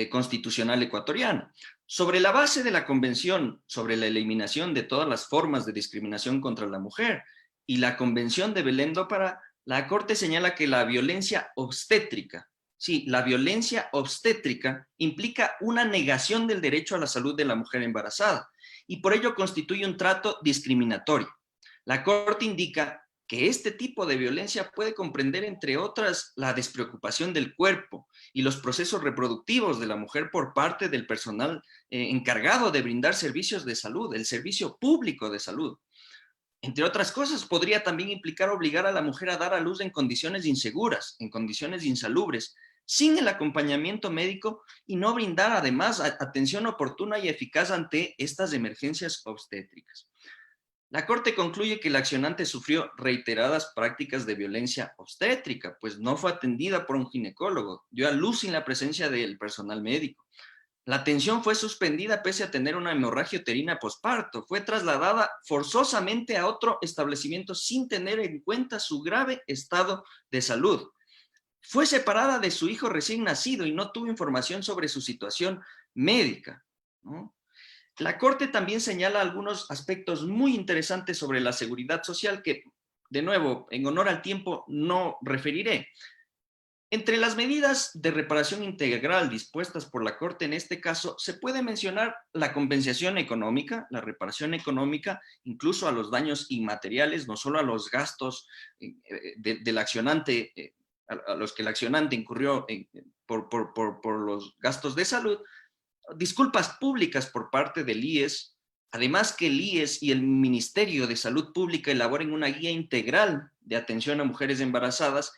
constitucional ecuatoriana. Sobre la base de la Convención sobre la eliminación de todas las formas de discriminación contra la mujer y la Convención de Belém do Pará, la Corte señala que la violencia obstétrica, sí, la violencia obstétrica implica una negación del derecho a la salud de la mujer embarazada y por ello constituye un trato discriminatorio. La Corte indica que este tipo de violencia puede comprender, entre otras, la despreocupación del cuerpo y los procesos reproductivos de la mujer por parte del personal encargado de brindar servicios de salud, el servicio público de salud. Entre otras cosas, podría también implicar obligar a la mujer a dar a luz en condiciones inseguras, en condiciones insalubres, sin el acompañamiento médico y no brindar además atención oportuna y eficaz ante estas emergencias obstétricas. La Corte concluye que la accionante sufrió reiteradas prácticas de violencia obstétrica, pues no fue atendida por un ginecólogo, dio a luz sin la presencia del personal médico. La atención fue suspendida pese a tener una hemorragia uterina posparto, fue trasladada forzosamente a otro establecimiento sin tener en cuenta su grave estado de salud. Fue separada de su hijo recién nacido y no tuvo información sobre su situación médica, ¿no? La Corte también señala algunos aspectos muy interesantes sobre la seguridad social que, de nuevo, en honor al tiempo, no referiré. Entre las medidas de reparación integral dispuestas por la Corte en este caso, se puede mencionar la compensación económica, la reparación económica, incluso a los daños inmateriales, no solo a los gastos del accionante, a los que el accionante incurrió por los gastos de salud, disculpas públicas por parte del IES, además que el IES y el Ministerio de Salud Pública elaboren una guía integral de atención a mujeres embarazadas,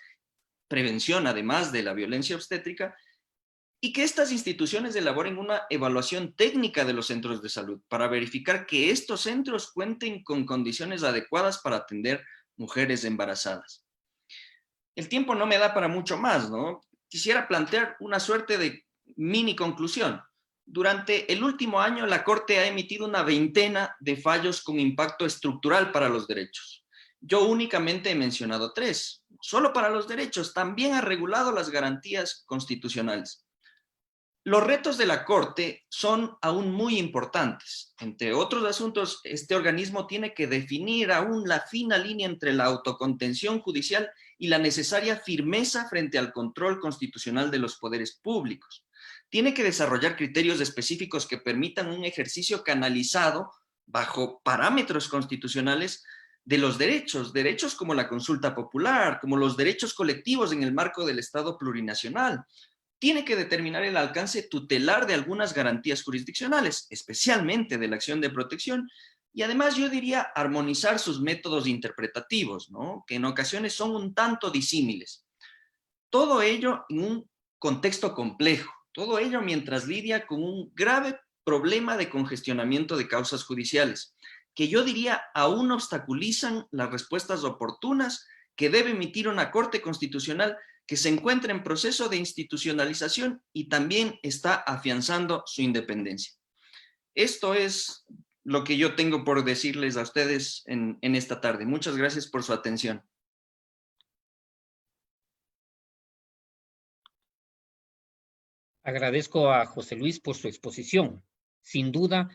prevención además de la violencia obstétrica, y que estas instituciones elaboren una evaluación técnica de los centros de salud para verificar que estos centros cuenten con condiciones adecuadas para atender mujeres embarazadas. El tiempo no me da para mucho más, ¿no? Quisiera plantear una suerte de mini conclusión. Durante el último año, la Corte ha emitido una veintena de fallos con impacto estructural para los derechos. Yo únicamente he mencionado 3. Solo para los derechos, también ha regulado las garantías constitucionales. Los retos de la Corte son aún muy importantes. Entre otros asuntos, este organismo tiene que definir aún la fina línea entre la autocontención judicial y la necesaria firmeza frente al control constitucional de los poderes públicos. Tiene que desarrollar criterios específicos que permitan un ejercicio canalizado bajo parámetros constitucionales de los derechos como la consulta popular, como los derechos colectivos en el marco del Estado plurinacional. Tiene que determinar el alcance tutelar de algunas garantías jurisdiccionales, especialmente de la acción de protección, y además yo diría armonizar sus métodos interpretativos, ¿no? Que en ocasiones son un tanto disímiles. Todo ello en un contexto complejo. Todo ello mientras lidia con un grave problema de congestionamiento de causas judiciales, que yo diría aún obstaculizan las respuestas oportunas que debe emitir una Corte Constitucional que se encuentra en proceso de institucionalización y también está afianzando su independencia. Esto es lo que yo tengo por decirles a ustedes en esta tarde. Muchas gracias por su atención. Agradezco a José Luis por su exposición. Sin duda,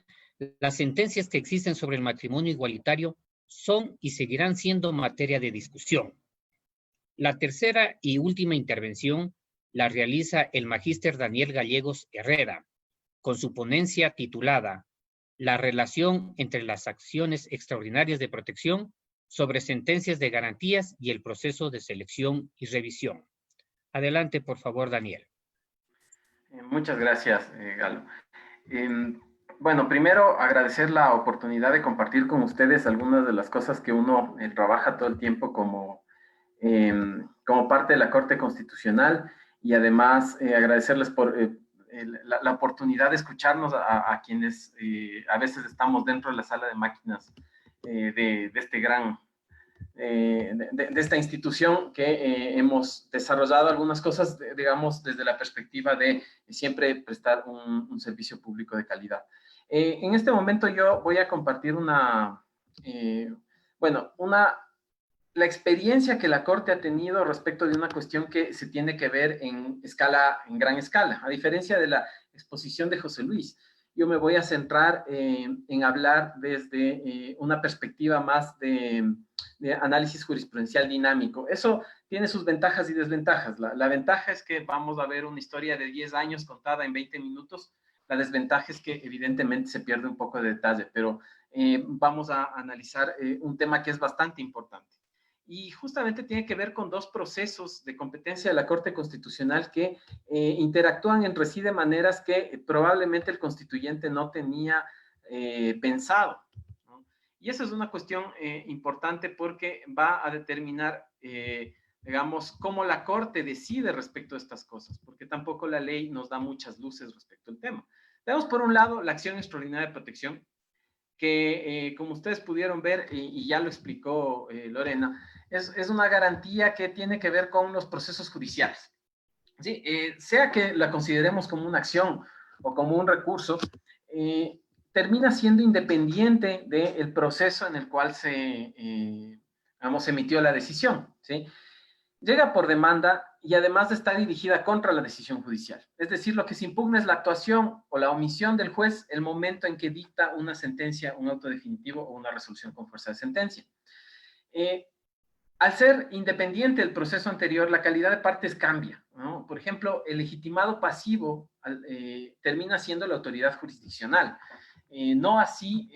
las sentencias que existen sobre el matrimonio igualitario son y seguirán siendo materia de discusión. La tercera y última intervención la realiza el magíster Daniel Gallegos Herrera, con su ponencia titulada La relación entre las acciones extraordinarias de protección sobre sentencias de garantías y el proceso de selección y revisión. Adelante, por favor, Daniel. Muchas gracias, Galo. Bueno, primero agradecer la oportunidad de compartir con ustedes algunas de las cosas que uno trabaja todo el tiempo como parte de la Corte Constitucional y además agradecerles por la oportunidad de escucharnos a quienes a veces estamos dentro de la sala de máquinas de este gran... de esta institución que hemos desarrollado algunas cosas, digamos, desde la perspectiva de siempre prestar un servicio público de calidad. En este momento yo voy a compartir Bueno, la experiencia que la Corte ha tenido respecto de una cuestión que se tiene que ver en gran escala, a diferencia de la exposición de José Luis. Yo me voy a centrar en hablar desde una perspectiva más de análisis jurisprudencial dinámico. Eso tiene sus ventajas y desventajas. La ventaja es que vamos a ver una historia de 10 años contada en 20 minutos. La desventaja es que evidentemente se pierde un poco de detalle, pero vamos a analizar un tema que es bastante importante. Y justamente tiene que ver con dos procesos de competencia de la Corte Constitucional que interactúan entre sí de maneras que probablemente el constituyente no tenía pensado, ¿no? Y esa es una cuestión importante porque va a determinar, digamos, cómo la Corte decide respecto a estas cosas, porque tampoco la ley nos da muchas luces respecto al tema. Tenemos por un lado la acción extraordinaria de protección, que como ustedes pudieron ver, y ya lo explicó Lorena, es una garantía que tiene que ver con los procesos judiciales. ¿Sí? Sea que la consideremos como una acción o como un recurso, termina siendo independiente del proceso en el cual se emitió la decisión. ¿Sí? Llega por demanda y además está dirigida contra la decisión judicial. Es decir, lo que se impugna es la actuación o la omisión del juez el momento en que dicta una sentencia, un auto definitivo o una resolución con fuerza de sentencia. Al ser independiente del proceso anterior, la calidad de partes cambia, ¿no? Por ejemplo, el legitimado pasivo termina siendo la autoridad jurisdiccional. No así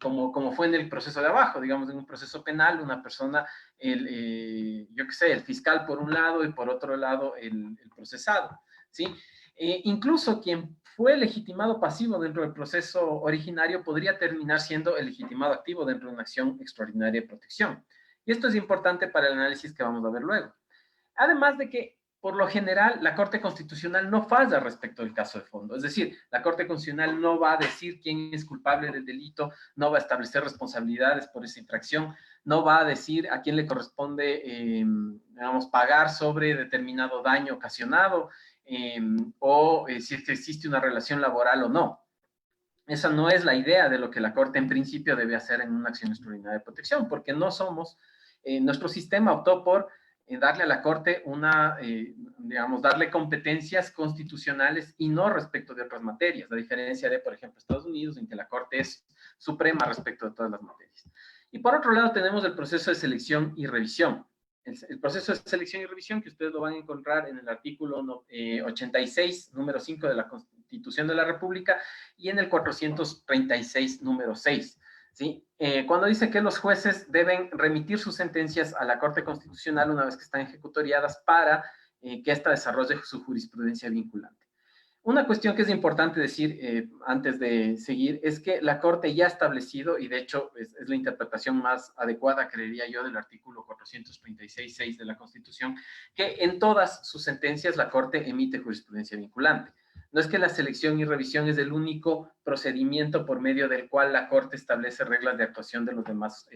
como fue en el proceso de abajo, digamos, en un proceso penal, una persona, yo qué sé, el fiscal por un lado y por otro lado el procesado, ¿sí? Incluso quien fue legitimado pasivo dentro del proceso originario podría terminar siendo el legitimado activo dentro de una acción extraordinaria de protección. Y esto es importante para el análisis que vamos a ver luego. Además de que, por lo general, la Corte Constitucional no falla respecto del caso de fondo. Es decir, la Corte Constitucional no va a decir quién es culpable del delito, no va a establecer responsabilidades por esa infracción, no va a decir a quién le corresponde, digamos, pagar sobre determinado daño ocasionado, o si es que existe una relación laboral o no. Esa no es la idea de lo que la Corte en principio debe hacer en una acción extraordinaria de protección, porque no somos, nuestro sistema optó por darle a la Corte digamos, darle competencias constitucionales y no respecto de otras materias, a diferencia de, por ejemplo, Estados Unidos, en que la Corte es suprema respecto de todas las materias. Y por otro lado tenemos el proceso de selección y revisión. El proceso de selección y revisión, que ustedes lo van a encontrar en el artículo 86, número 5 de la Constitución de la República, y en el 436, número 6. ¿Sí? Cuando dice que los jueces deben remitir sus sentencias a la Corte Constitucional una vez que están ejecutoriadas para que ésta desarrolle su jurisprudencia vinculante. Una cuestión que es importante decir antes de seguir es que la Corte ya ha establecido, y de hecho es la interpretación más adecuada, creería yo, del artículo 436.6 de la Constitución, que en todas sus sentencias la Corte emite jurisprudencia vinculante. No es que la selección y revisión es el único procedimiento por medio del cual la Corte establece reglas de actuación de los demás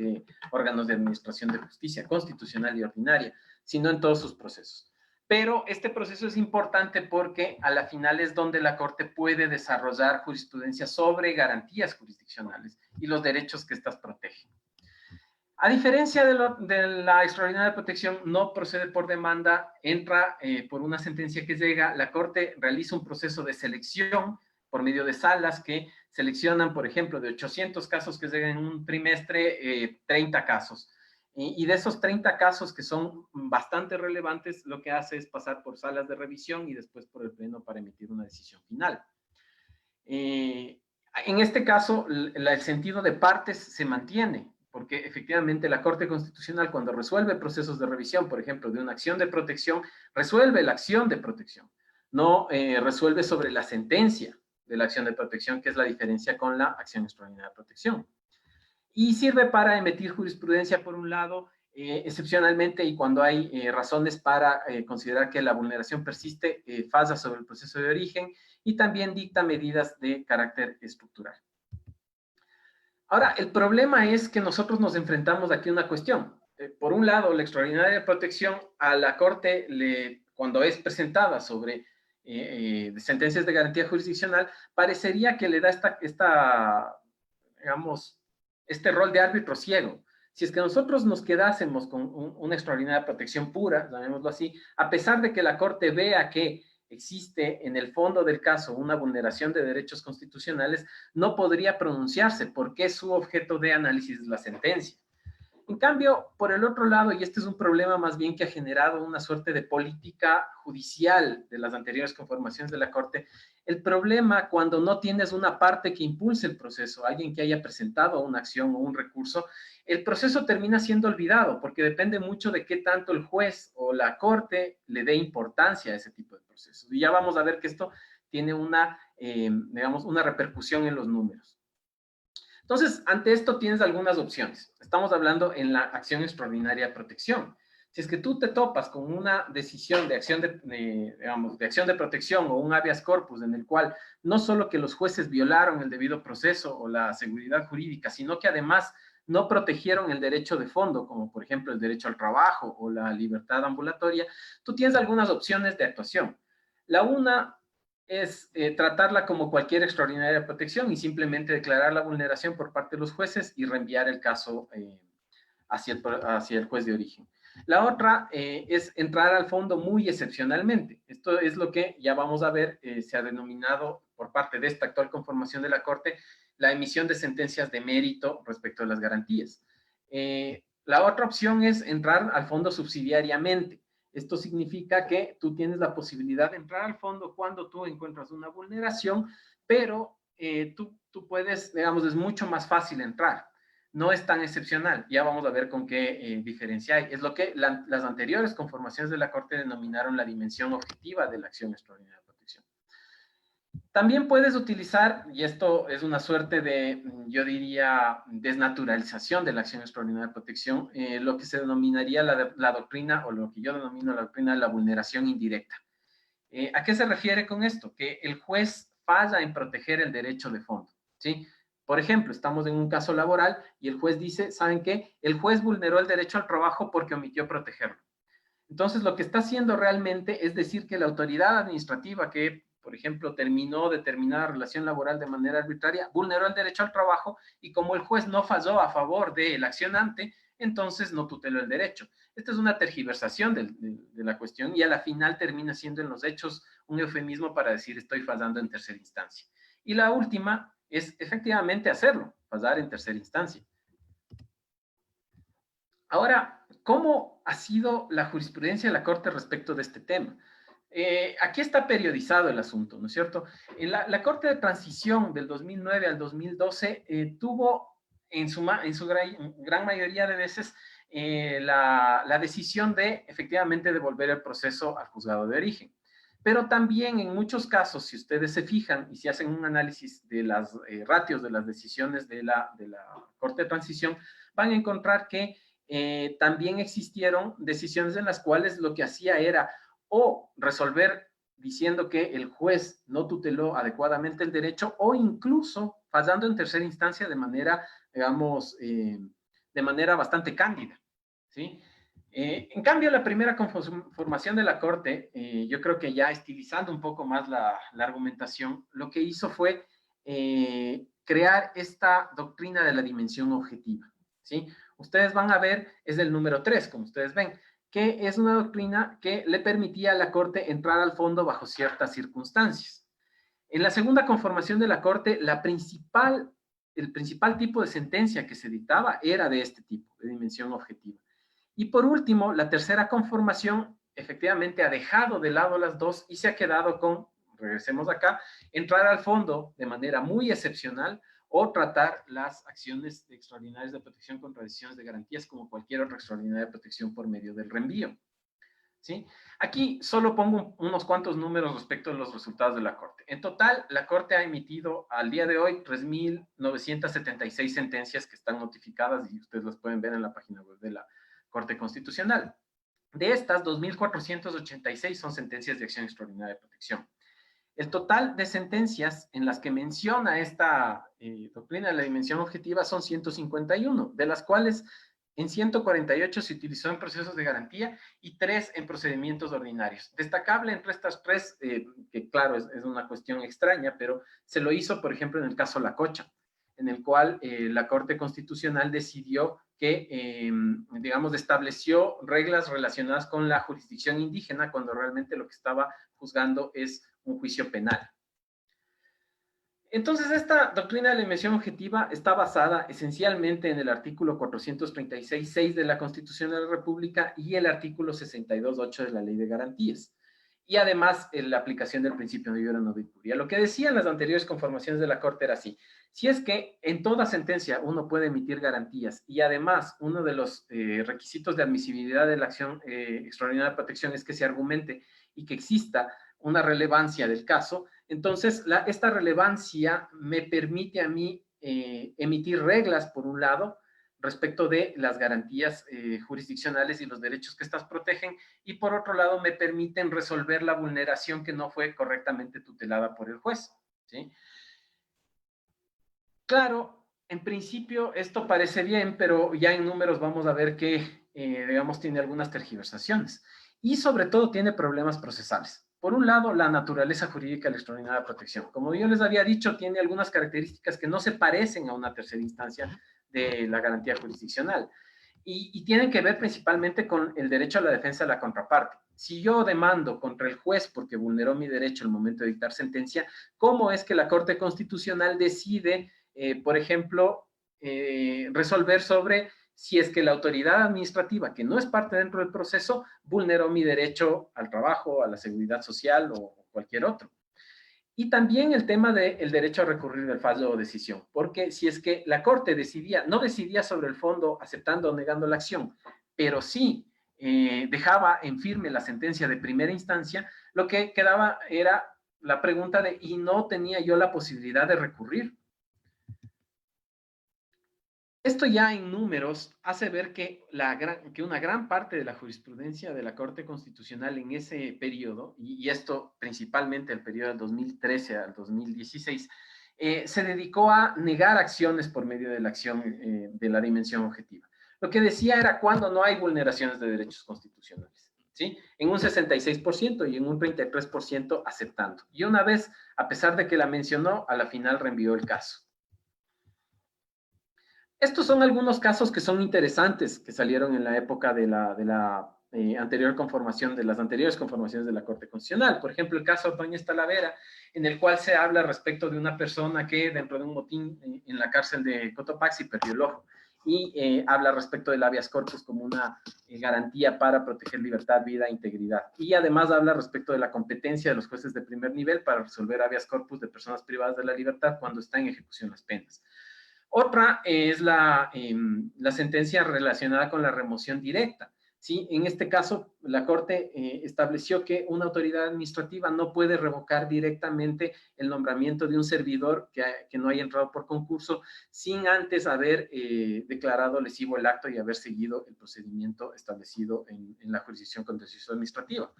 órganos de administración de justicia, constitucional y ordinaria, sino en todos sus procesos. Pero este proceso es importante porque a la final es donde la Corte puede desarrollar jurisprudencia sobre garantías jurisdiccionales y los derechos que éstas protegen. A diferencia de la extraordinaria protección, no procede por demanda, entra por una sentencia que llega, la Corte realiza un proceso de selección por medio de salas que seleccionan, por ejemplo, de 800 casos que llegan en un trimestre, 30 casos. Y de esos 30 casos que son bastante relevantes, lo que hace es pasar por salas de revisión y después por el Pleno para emitir una decisión final. En este caso, el sentido de partes se mantiene, porque efectivamente la Corte Constitucional, cuando resuelve procesos de revisión, por ejemplo, de una acción de protección, resuelve la acción de protección, no resuelve sobre la sentencia de la acción de protección, que es la diferencia con la acción extraordinaria de protección. Y sirve para emitir jurisprudencia, por un lado, excepcionalmente y cuando hay razones para considerar que la vulneración persiste, falla sobre el proceso de origen y también dicta medidas de carácter estructural. Ahora, el problema es que nosotros nos enfrentamos aquí a una cuestión. Por un lado, la extraordinaria protección a la Corte, cuando es presentada sobre sentencias de garantía jurisdiccional, parecería que le da esta digamos, este rol de árbitro ciego. Si es que nosotros nos quedásemos con una extraordinaria protección pura, llamémoslo así, a pesar de que la Corte vea que existe en el fondo del caso una vulneración de derechos constitucionales, no podría pronunciarse porque es su objeto de análisis de la sentencia. En cambio, por el otro lado, y este es un problema más bien que ha generado una suerte de política judicial de las anteriores conformaciones de la Corte, el problema cuando no tienes una parte que impulse el proceso, alguien que haya presentado una acción o un recurso, el proceso termina siendo olvidado porque depende mucho de qué tanto el juez o la Corte le dé importancia a ese tipo de procesos. Y ya vamos a ver que esto tiene una, digamos, una repercusión en los números. Entonces, ante esto tienes algunas opciones. Estamos hablando en la acción extraordinaria de protección. Si es que tú te topas con una decisión de acción de acción de protección o un habeas corpus en el cual no solo que los jueces violaron el debido proceso o la seguridad jurídica, sino que además no protegieron el derecho de fondo, como por ejemplo el derecho al trabajo o la libertad ambulatoria, tú tienes algunas opciones de actuación. La una es tratarla como cualquier extraordinaria protección y simplemente declarar la vulneración por parte de los jueces y reenviar el caso hacia el juez de origen. La otra es entrar al fondo muy excepcionalmente. Esto es lo que ya vamos a ver, se ha denominado por parte de esta actual conformación de la Corte la emisión de sentencias de mérito respecto a las garantías. La otra opción es entrar al fondo subsidiariamente. Esto significa que tú tienes la posibilidad de entrar al fondo cuando tú encuentras una vulneración, pero tú puedes, digamos, es mucho más fácil entrar. No es tan excepcional. Ya vamos a ver con qué diferencia hay. Es lo que las anteriores conformaciones de la Corte denominaron la dimensión objetiva de la acción extraordinaria de protección. También puedes utilizar, y esto es una suerte de, yo diría, desnaturalización de la acción extraordinaria de protección, lo que se denominaría la doctrina, o lo que yo denomino la doctrina de la vulneración indirecta. ¿A qué se refiere con esto? Que el juez falla en proteger el derecho de fondo, ¿sí? Por ejemplo, estamos en un caso laboral y el juez dice, ¿saben qué? El juez vulneró el derecho al trabajo porque omitió protegerlo. Entonces, lo que está haciendo realmente es decir que la autoridad administrativa que, por ejemplo, terminó determinada relación laboral de manera arbitraria, vulneró el derecho al trabajo y como el juez no falló a favor del accionante, entonces no tuteló el derecho. Esta es una tergiversación de la cuestión y a la final termina siendo en los hechos un eufemismo para decir estoy fallando en tercera instancia. Y la última es efectivamente hacerlo, fallar en tercera instancia. Ahora, ¿cómo ha sido la jurisprudencia de la Corte respecto de este tema? Aquí está periodizado el asunto, ¿no es cierto? La Corte de Transición del 2009 al 2012 tuvo en su gran mayoría de veces la decisión de efectivamente devolver el proceso al juzgado de origen. Pero también en muchos casos, si ustedes se fijan y si hacen un análisis de las ratios de las decisiones de la Corte de Transición, van a encontrar que también existieron decisiones en las cuales lo que hacía era o resolver diciendo que el juez no tuteló adecuadamente el derecho o incluso fallando en tercera instancia de manera, digamos, de manera bastante cándida, ¿sí? En cambio, la primera conformación de la Corte, yo creo que ya estilizando un poco más la argumentación, lo que hizo fue crear esta doctrina de la dimensión objetiva, ¿sí? Ustedes van a ver, es del número 3, como ustedes ven, que es una doctrina que le permitía a la Corte entrar al fondo bajo ciertas circunstancias. En la segunda conformación de la Corte, el principal tipo de sentencia que se dictaba era de este tipo, de dimensión objetiva. Y por último, la tercera conformación efectivamente ha dejado de lado las dos y se ha quedado con, regresemos acá, entrar al fondo de manera muy excepcional o tratar las acciones extraordinarias de protección contra decisiones de garantías como cualquier otra extraordinaria de protección por medio del reenvío, ¿sí? Aquí solo pongo unos cuantos números respecto a los resultados de la Corte. En total, la Corte ha emitido al día de hoy 3.976 sentencias que están notificadas y ustedes las pueden ver en la página web de la Corte Constitucional. De estas, 2.486 son sentencias de acción extraordinaria de protección. El total de sentencias en las que menciona esta doctrina de la dimensión objetiva son 151, de las cuales en 148 se utilizó en procesos de garantía y 3 en procedimientos ordinarios. Destacable entre estas 3, que claro, es una cuestión extraña, pero se lo hizo, por ejemplo, en el caso La Cocha. en el cual la Corte Constitucional decidió que, digamos, estableció reglas relacionadas con la jurisdicción indígena cuando realmente lo que estaba juzgando es un juicio penal. Entonces, esta doctrina de la dimensión objetiva está basada esencialmente en el artículo 436.6 de la Constitución de la República y el artículo 62.8 de la Ley de Garantías. Y además, en la aplicación del principio de no vicuria. Lo que decían las anteriores conformaciones de la Corte era así: si es que en toda sentencia uno puede emitir garantías y además uno de los requisitos de admisibilidad de la acción extraordinaria de protección es que se argumente y que exista una relevancia del caso, entonces esta relevancia me permite a mí emitir reglas, por un lado, respecto de las garantías jurisdiccionales y los derechos que estas protegen, y por otro lado me permiten resolver la vulneración que no fue correctamente tutelada por el juez, ¿sí? Claro, en principio esto parece bien, pero ya en números vamos a ver que, digamos, tiene algunas tergiversaciones y sobre todo tiene problemas procesales. Por un lado, la naturaleza jurídica de la extraordinaria protección. Como yo les había dicho, tiene algunas características que no se parecen a una tercera instancia de la garantía jurisdiccional y tienen que ver principalmente con el derecho a la defensa de la contraparte. Si yo demando contra el juez porque vulneró mi derecho al momento de dictar sentencia, ¿cómo es que la Corte Constitucional decide, por ejemplo, resolver sobre si es que la autoridad administrativa, que no es parte dentro del proceso, vulneró mi derecho al trabajo, a la seguridad social o cualquier otro? Y también el tema del derecho a recurrir del fallo o decisión, porque si es que la Corte decidía, no decidía sobre el fondo aceptando o negando la acción, pero sí dejaba en firme la sentencia de primera instancia, lo que quedaba era la pregunta de, ¿y no tenía yo la posibilidad de recurrir? Esto ya en números hace ver que una gran parte de la jurisprudencia de la Corte Constitucional en ese periodo, y esto principalmente el periodo del 2013 al 2016, se dedicó a negar acciones por medio de la acción de la dimensión objetiva. Lo que decía era cuando no hay vulneraciones de derechos constitucionales, ¿sí? En un 66% y en un 33% aceptando. Y una vez, a pesar de que la mencionó, a la final reenvió el caso. Estos son algunos casos que son interesantes, que salieron en la época de la anterior conformación, de las anteriores conformaciones de la Corte Constitucional. Por ejemplo, el caso Ordóñez Talavera, en el cual se habla respecto de una persona que dentro de un motín en la cárcel de Cotopaxi perdió el ojo, y habla respecto del habeas corpus como una garantía para proteger libertad, vida e integridad. Y además habla respecto de la competencia de los jueces de primer nivel para resolver habeas corpus de personas privadas de la libertad cuando está en ejecución las penas. Otra es la sentencia relacionada con la remoción directa, ¿sí? En este caso, la Corte estableció que una autoridad administrativa no puede revocar directamente el nombramiento de un servidor que no haya entrado por concurso sin antes haber declarado lesivo el acto y haber seguido el procedimiento establecido en la jurisdicción contencioso administrativa.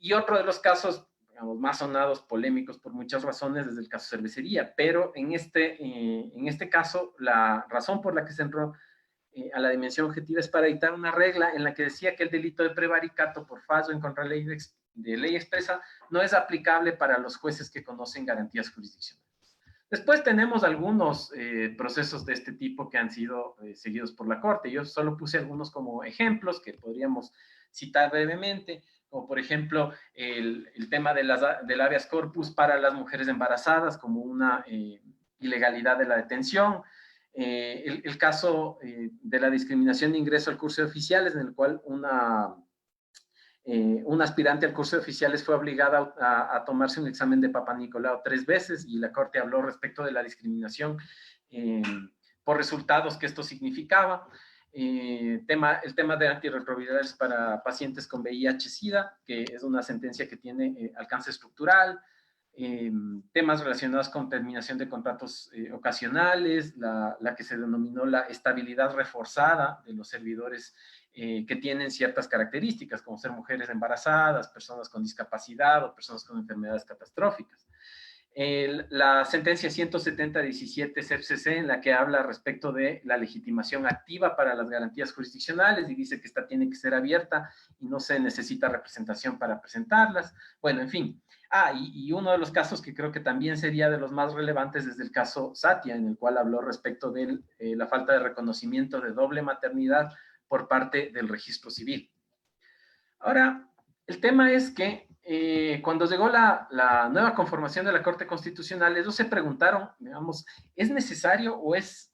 Y otro de los casos, digamos, más sonados, polémicos por muchas razones, desde el caso Cervecería, pero en este caso, la razón por la que se entró a la dimensión objetiva es para dictar una regla en la que decía que el delito de prevaricato por fallo en contra de ley expresa no es aplicable para los jueces que conocen garantías jurisdiccionales. Después tenemos algunos procesos de este tipo que han sido seguidos por la Corte. Yo solo puse algunos como ejemplos que podríamos citar brevemente, como por ejemplo el tema del habeas corpus para las mujeres embarazadas como una ilegalidad de la detención, el caso de la discriminación de ingreso al curso de oficiales, en el cual una aspirante al curso de oficiales fue obligada a tomarse un examen de Papa Nicolau 3 veces y la Corte habló respecto de la discriminación por resultados que esto significaba. El tema de antirretrovirales para pacientes con VIH-Sida, que es una sentencia que tiene alcance estructural. Temas relacionados con terminación de contratos ocasionales, la que se denominó la estabilidad reforzada de los servidores que tienen ciertas características, como ser mujeres embarazadas, personas con discapacidad o personas con enfermedades catastróficas. la sentencia 170-17 CEPCC, en la que habla respecto de la legitimación activa para las garantías jurisdiccionales y dice que esta tiene que ser abierta y no se necesita representación para presentarlas. Bueno, en fin. Y uno de los casos que creo que también sería de los más relevantes es el caso Satia, en el cual habló respecto de la falta de reconocimiento de doble maternidad por parte del registro civil. Ahora, el tema es que cuando llegó la nueva conformación de la Corte Constitucional, ellos se preguntaron, digamos, ¿es necesario o es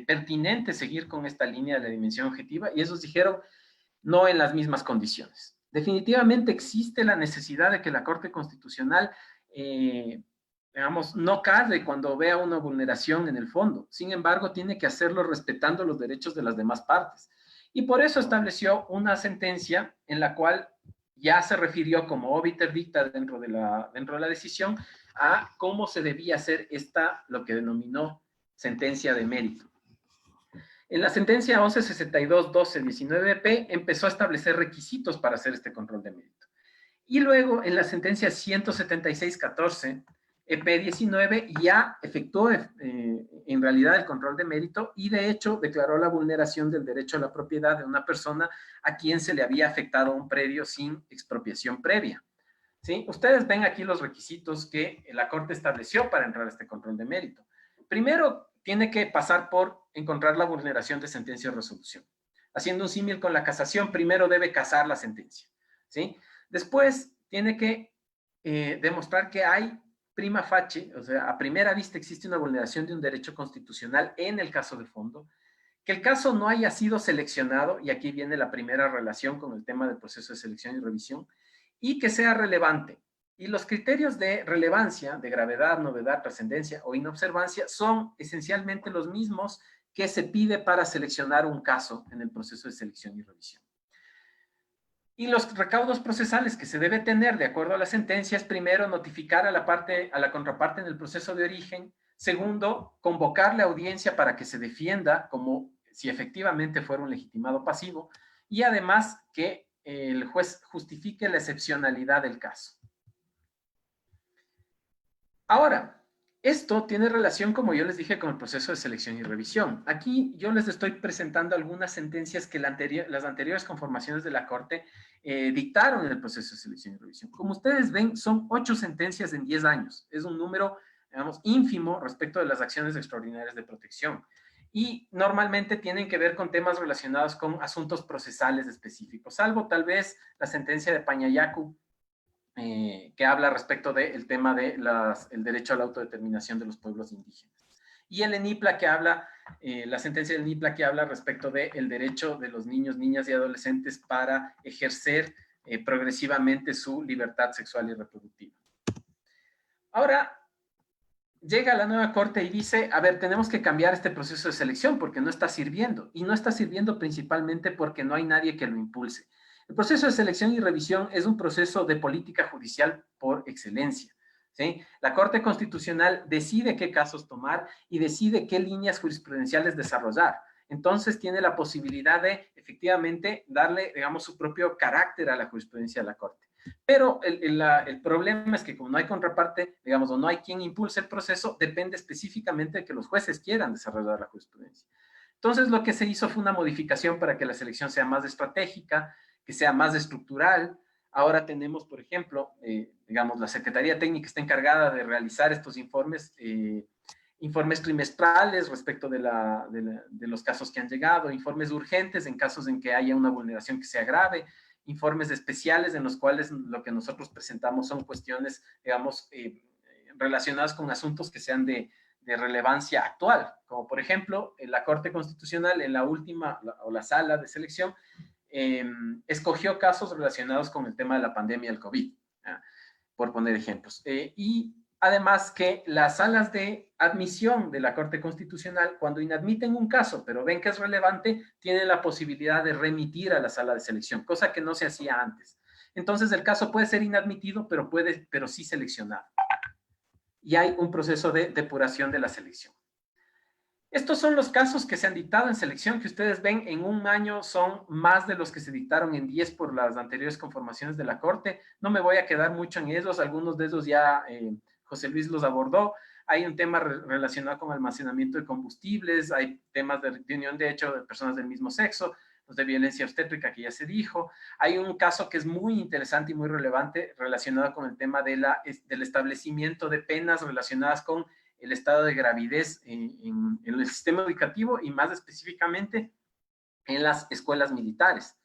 pertinente seguir con esta línea de la dimensión objetiva? Y ellos dijeron, no en las mismas condiciones. Definitivamente existe la necesidad de que la Corte Constitucional, digamos, no calle cuando vea una vulneración en el fondo. Sin embargo, tiene que hacerlo respetando los derechos de las demás partes. Y por eso estableció una sentencia en la cual ya se refirió como obiter dicta dentro de la decisión a cómo se debía hacer lo que denominó sentencia de mérito. En la sentencia 1162-12-19-P empezó a establecer requisitos para hacer este control de mérito. Y luego en la sentencia 176-14 EP19 ya efectuó en realidad el control de mérito y de hecho declaró la vulneración del derecho a la propiedad de una persona a quien se le había afectado un predio sin expropiación previa. ¿Sí? Ustedes ven aquí los requisitos que la Corte estableció para entrar a este control de mérito. Primero, tiene que pasar por encontrar la vulneración de sentencia o resolución. Haciendo un símil con la casación, primero debe casar la sentencia. ¿Sí? Después, tiene que demostrar que hay prima facie, o sea, a primera vista existe una vulneración de un derecho constitucional en el caso de fondo, que el caso no haya sido seleccionado, y aquí viene la primera relación con el tema del proceso de selección y revisión, y que sea relevante. Y los criterios de relevancia, de gravedad, novedad, trascendencia o inobservancia son esencialmente los mismos que se pide para seleccionar un caso en el proceso de selección y revisión. Y los recaudos procesales que se debe tener de acuerdo a las sentencias, primero, notificar a la contraparte en el proceso de origen. Segundo, convocarle a audiencia para que se defienda como si efectivamente fuera un legitimado pasivo. Y además que el juez justifique la excepcionalidad del caso. Ahora, esto tiene relación, como yo les dije, con el proceso de selección y revisión. Aquí yo les estoy presentando algunas sentencias que las anteriores conformaciones de la Corte dictaron en el proceso de selección y revisión. Como ustedes ven, son 8 sentencias en 10 años. Es un número, digamos, ínfimo respecto de las acciones extraordinarias de protección. Y normalmente tienen que ver con temas relacionados con asuntos procesales específicos, salvo tal vez la sentencia de Pañayacu, que habla respecto del tema del derecho a la autodeterminación de los pueblos indígenas. Y el ENIPLA que habla, la sentencia del ENIPLA que habla respecto del derecho de los niños, niñas y adolescentes para ejercer progresivamente su libertad sexual y reproductiva. Ahora, llega la nueva Corte y dice, a ver, tenemos que cambiar este proceso de selección porque no está sirviendo. Y no está sirviendo principalmente porque no hay nadie que lo impulse. El proceso de selección y revisión es un proceso de política judicial por excelencia. ¿Sí? La Corte Constitucional decide qué casos tomar y decide qué líneas jurisprudenciales desarrollar. Entonces tiene la posibilidad de efectivamente darle, digamos, su propio carácter a la jurisprudencia de la Corte. Pero el problema es que como no hay contraparte, digamos, o no hay quien impulse el proceso, depende específicamente de que los jueces quieran desarrollar la jurisprudencia. Entonces lo que se hizo fue una modificación para que la selección sea más estratégica, que sea más estructural. Ahora tenemos, por ejemplo, digamos, la Secretaría Técnica está encargada de realizar estos informes, informes trimestrales respecto de los casos que han llegado, informes urgentes en casos en que haya una vulneración que sea grave, informes especiales en los cuales lo que nosotros presentamos son cuestiones, digamos, relacionadas con asuntos que sean de relevancia actual, como por ejemplo, en la Corte Constitucional, en la última, o la sala de selección, escogió casos relacionados con el tema de la pandemia del COVID, por poner ejemplos. Y además que las salas de admisión de la Corte Constitucional, cuando inadmiten un caso, pero ven que es relevante, tienen la posibilidad de remitir a la sala de selección, cosa que no se hacía antes. Entonces el caso puede ser inadmitido, pero sí seleccionado. Y hay un proceso de depuración de la selección. Estos son los casos que se han dictado en selección, que ustedes ven en un año son más de los que se dictaron en 10 por las anteriores conformaciones de la Corte. No me voy a quedar mucho en ellos, algunos de ellos ya José Luis los abordó. Hay un tema relacionado con almacenamiento de combustibles, hay temas de unión de hecho de personas del mismo sexo, los de violencia obstétrica que ya se dijo. Hay un caso que es muy interesante y muy relevante relacionado con el tema del establecimiento de penas relacionadas con el estado de gravidez en el sistema educativo y más específicamente en las escuelas militares.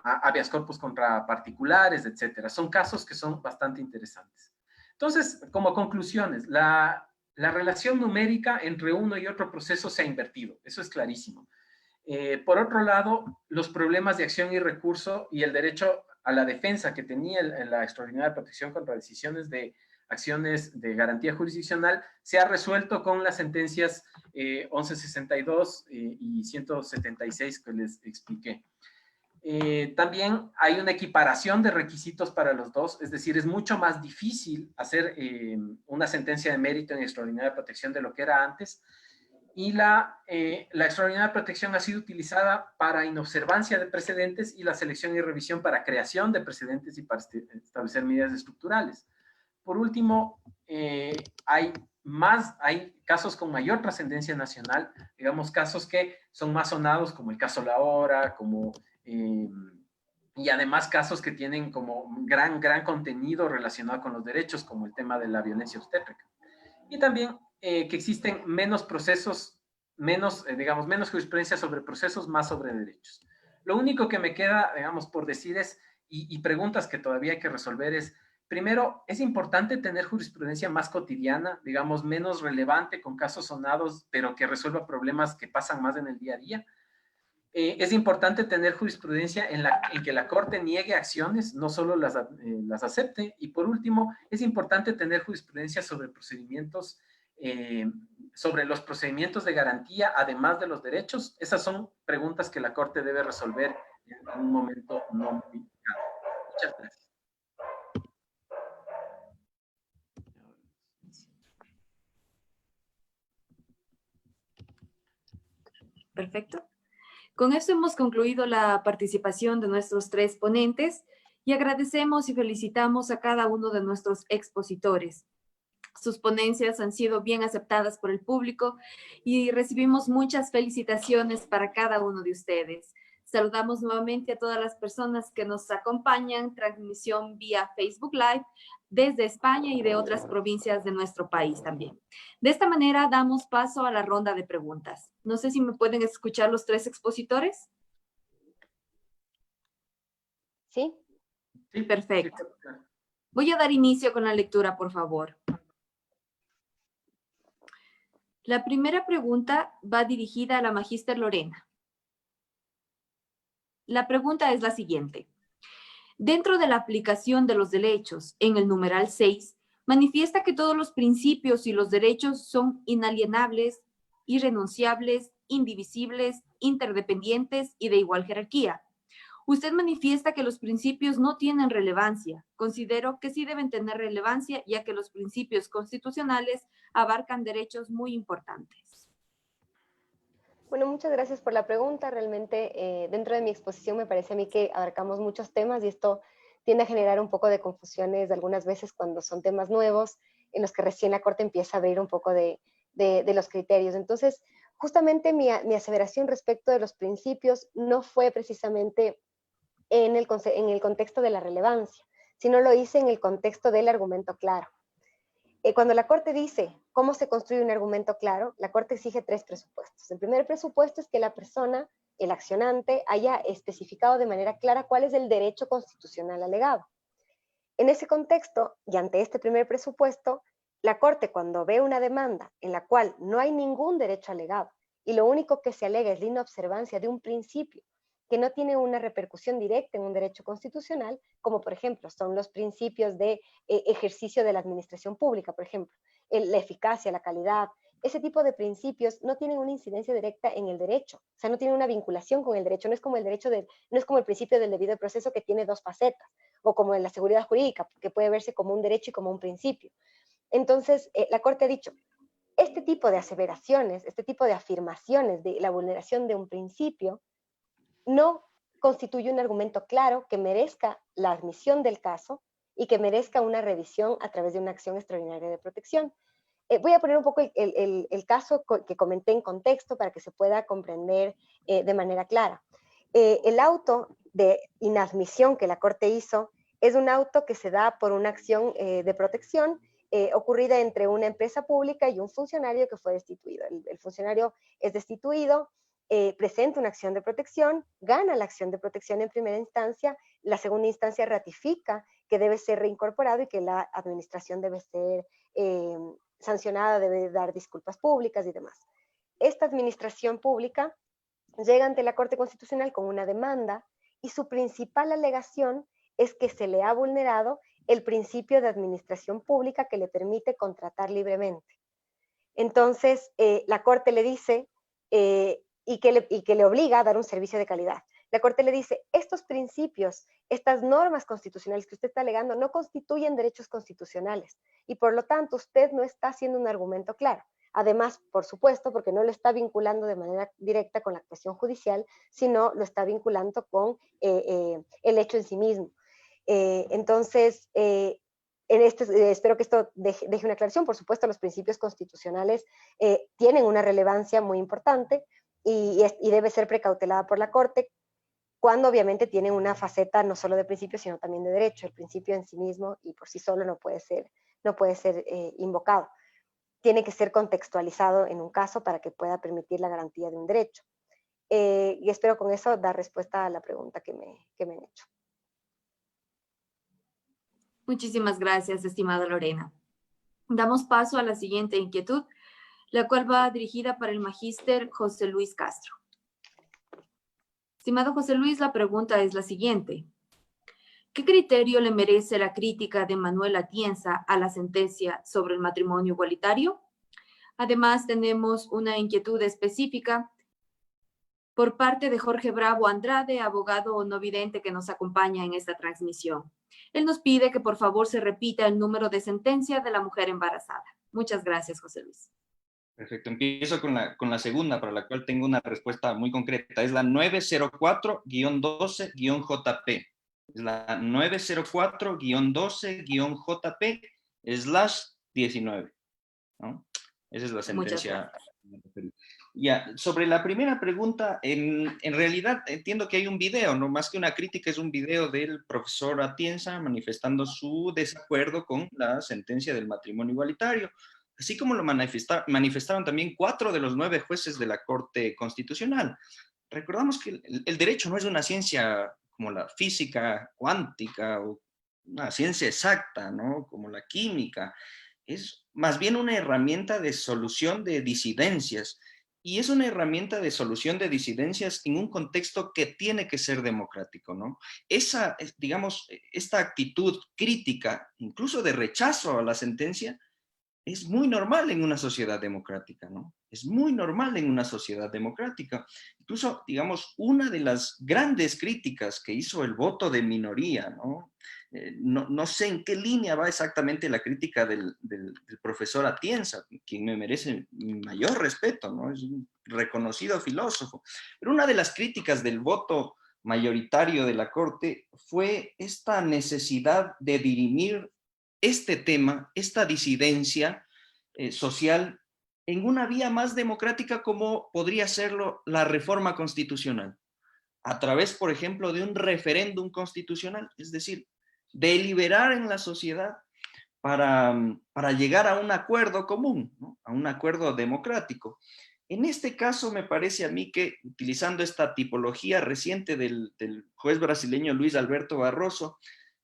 Habeas corpus contra particulares, etcétera. Son casos que son bastante interesantes. Entonces, como conclusiones, la relación numérica entre uno y otro proceso se ha invertido, eso es clarísimo. Por otro lado, los problemas de acción y recurso y el derecho a la defensa que tenía la extraordinaria protección contra decisiones de acciones de garantía jurisdiccional se ha resuelto con las sentencias 1162 y 176 que les expliqué. También hay una equiparación de requisitos para los dos, es decir, es mucho más difícil hacer una sentencia de mérito en extraordinaria protección de lo que era antes, y la extraordinaria protección ha sido utilizada para inobservancia de precedentes y la selección y revisión para creación de precedentes y para establecer medidas estructurales. Por último, hay casos con mayor trascendencia nacional, digamos casos que son más sonados como el caso La Hora, y además casos que tienen como gran contenido relacionado con los derechos, como el tema de la violencia obstétrica. Y también que existen menos procesos, menos jurisprudencia sobre procesos, más sobre derechos. Lo único que me queda, digamos, por decir es, y preguntas que todavía hay que resolver es, primero, es importante tener jurisprudencia más cotidiana, digamos, menos relevante, con casos sonados, pero que resuelva problemas que pasan más en el día a día. Es importante tener jurisprudencia en que la Corte niegue acciones, no solo las acepte. Y por último, es importante tener jurisprudencia sobre procedimientos, sobre los procedimientos de garantía, además de los derechos. Esas son preguntas que la Corte debe resolver en un momento no muy lejano. Muchas gracias. Perfecto. Con esto hemos concluido la participación de nuestros tres ponentes y agradecemos y felicitamos a cada uno de nuestros expositores. Sus ponencias han sido bien aceptadas por el público y recibimos muchas felicitaciones para cada uno de ustedes. Saludamos nuevamente a todas las personas que nos acompañan, transmisión vía Facebook Live desde España y de otras provincias de nuestro país también. De esta manera damos paso a la ronda de preguntas. No sé si me pueden escuchar los tres expositores. ¿Sí? Sí, perfecto. Voy a dar inicio con la lectura, por favor. La primera pregunta va dirigida a la magíster Lorena. La pregunta es la siguiente. Dentro de la aplicación de los derechos, en el numeral 6, manifiesta que todos los principios y los derechos son inalienables, irrenunciables, indivisibles, interdependientes y de igual jerarquía. Usted manifiesta que los principios no tienen relevancia. Considero que sí deben tener relevancia, ya que los principios constitucionales abarcan derechos muy importantes. Bueno, muchas gracias por la pregunta. Realmente, dentro de mi exposición me parece a mí que abarcamos muchos temas y esto tiende a generar un poco de confusiones algunas veces cuando son temas nuevos en los que recién la Corte empieza a abrir un poco de los criterios. Entonces, justamente mi aseveración respecto de los principios no fue precisamente en el contexto de la relevancia, sino lo hice en el contexto del argumento claro. Cuando la Corte dice cómo se construye un argumento claro, la Corte exige tres presupuestos. El primer presupuesto es que la persona, el accionante, haya especificado de manera clara cuál es el derecho constitucional alegado. En ese contexto, y ante este primer presupuesto, la Corte, cuando ve una demanda en la cual no hay ningún derecho alegado y lo único que se alega es la inobservancia de un principio que no tiene una repercusión directa en un derecho constitucional, como por ejemplo son los principios de ejercicio de la administración pública, por ejemplo, la eficacia, la calidad, ese tipo de principios no tienen una incidencia directa en el derecho, o sea, no tienen una vinculación con el derecho, no es como el principio del debido proceso que tiene dos facetas, o como en la seguridad jurídica, que puede verse como un derecho y como un principio. Entonces, la Corte ha dicho, este tipo de aseveraciones, este tipo de afirmaciones de la vulneración de un principio, no constituye un argumento claro que merezca la admisión del caso y que merezca una revisión a través de una acción extraordinaria de protección. Voy a poner un poco el caso que comenté en contexto para que se pueda comprender de manera clara. El auto de inadmisión que la Corte hizo es un auto que se da por una acción de protección ocurrida entre una empresa pública y un funcionario que fue destituido. El funcionario es destituido, presenta una acción de protección, gana la acción de protección en primera instancia, la segunda instancia ratifica que debe ser reincorporado y que la administración debe ser sancionada, debe dar disculpas públicas y demás. Esta administración pública llega ante la Corte Constitucional con una demanda y su principal alegación es que se le ha vulnerado el principio de administración pública que le permite contratar libremente. Entonces, la Corte le dice, y que le obliga a dar un servicio de calidad. La Corte le dice, estos principios, estas normas constitucionales que usted está alegando no constituyen derechos constitucionales y por lo tanto usted no está haciendo un argumento claro. Además, por supuesto, porque no lo está vinculando de manera directa con la actuación judicial, sino lo está vinculando con el hecho en sí mismo. Entonces, espero que esto deje una aclaración. Por supuesto, los principios constitucionales tienen una relevancia muy importante y debe ser precautelada por la Corte cuando obviamente tienen una faceta no solo de principio, sino también de derecho. El principio en sí mismo y por sí solo no puede ser invocado. Tiene que ser contextualizado en un caso para que pueda permitir la garantía de un derecho. Y espero con eso dar respuesta a la pregunta que me han hecho. Muchísimas gracias, estimada Lorena. Damos paso a la siguiente inquietud, la cual va dirigida para el magíster José Luis Castro. Estimado José Luis, la pregunta es la siguiente. ¿Qué criterio le merece la crítica de Manuel Atienza a la sentencia sobre el matrimonio igualitario? Además, tenemos una inquietud específica por parte de Jorge Bravo Andrade, abogado no vidente que nos acompaña en esta transmisión. Él nos pide que por favor se repita el número de sentencia de la mujer embarazada. Muchas gracias, José Luis. Perfecto, empiezo con la segunda, para la cual tengo una respuesta muy concreta. Es la 904-12-JP. Es la 904-12-JP/19, ¿no? Esa es la sentencia. Ya, sobre la primera pregunta, en realidad entiendo que hay un video, no más que una crítica, es un video del profesor Atienza manifestando su desacuerdo con la sentencia del matrimonio igualitario, así como lo manifestaron también 4 de los 9 jueces de la Corte Constitucional. Recordamos que el derecho no es una ciencia como la física cuántica o una ciencia exacta, ¿no? Como la química. Es más bien una herramienta de solución de disidencias. Y es una herramienta de solución de disidencias en un contexto que tiene que ser democrático, ¿no? Digamos, esta actitud crítica, incluso de rechazo a la sentencia, es muy normal en una sociedad democrática, ¿no? Es muy normal en una sociedad democrática. Incluso, digamos, una de las grandes críticas que hizo el voto de minoría, ¿no? No sé en qué línea va exactamente la crítica del profesor Atienza, quien me merece mi mayor respeto, ¿no? Es un reconocido filósofo. Pero una de las críticas del voto mayoritario de la Corte fue esta necesidad de dirimir este tema, esta disidencia social, en una vía más democrática como podría serlo la reforma constitucional, a través, por ejemplo, de un referéndum constitucional, es decir, deliberar en la sociedad para llegar a un acuerdo común, ¿no? A un acuerdo democrático. En este caso, me parece a mí que, utilizando esta tipología reciente del juez brasileño Luis Alberto Barroso,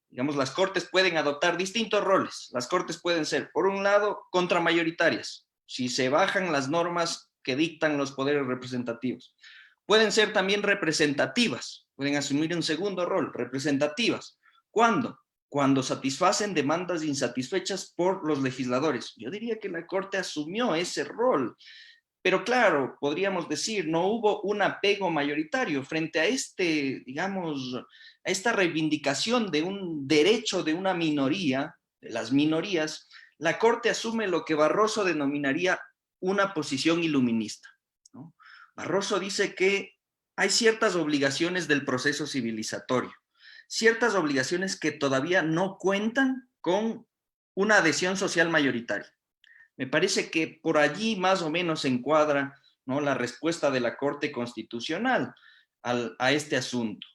digamos, las cortes pueden adoptar distintos roles. Las cortes pueden ser, por un lado, contramayoritarias, si se bajan las normas que dictan los poderes representativos. Pueden ser también representativas, pueden asumir un segundo rol, representativas. ¿Cuándo? Cuando satisfacen demandas insatisfechas por los legisladores. Yo diría que la Corte asumió ese rol. Pero claro, podríamos decir, no hubo un apego mayoritario frente a digamos, a esta reivindicación de un derecho de una minoría, de las minorías. La Corte asume lo que Barroso denominaría una posición iluminista, ¿no? Barroso dice que hay ciertas obligaciones del proceso civilizatorio. ciertas obligaciones que todavía no cuentan con una adhesión social mayoritaria. Me parece que por allí más o menos se encuadra, ¿no?, la respuesta de la Corte Constitucional a este asunto.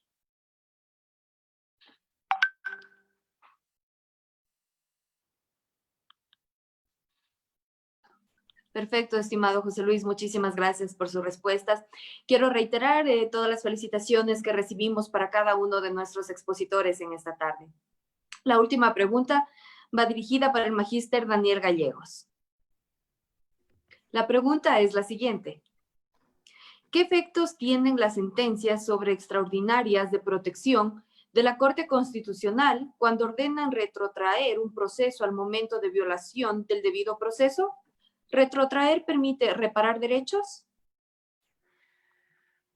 Perfecto, estimado José Luis, muchísimas gracias por sus respuestas. Quiero reiterar todas las felicitaciones que recibimos para cada uno de nuestros expositores en esta tarde. La última pregunta va dirigida para el magíster Daniel Gallegos. La pregunta es la siguiente. ¿Qué efectos tienen las sentencias sobre extraordinarias de protección de la Corte Constitucional cuando ordenan retrotraer un proceso al momento de violación del debido proceso? ¿Retrotraer permite reparar derechos?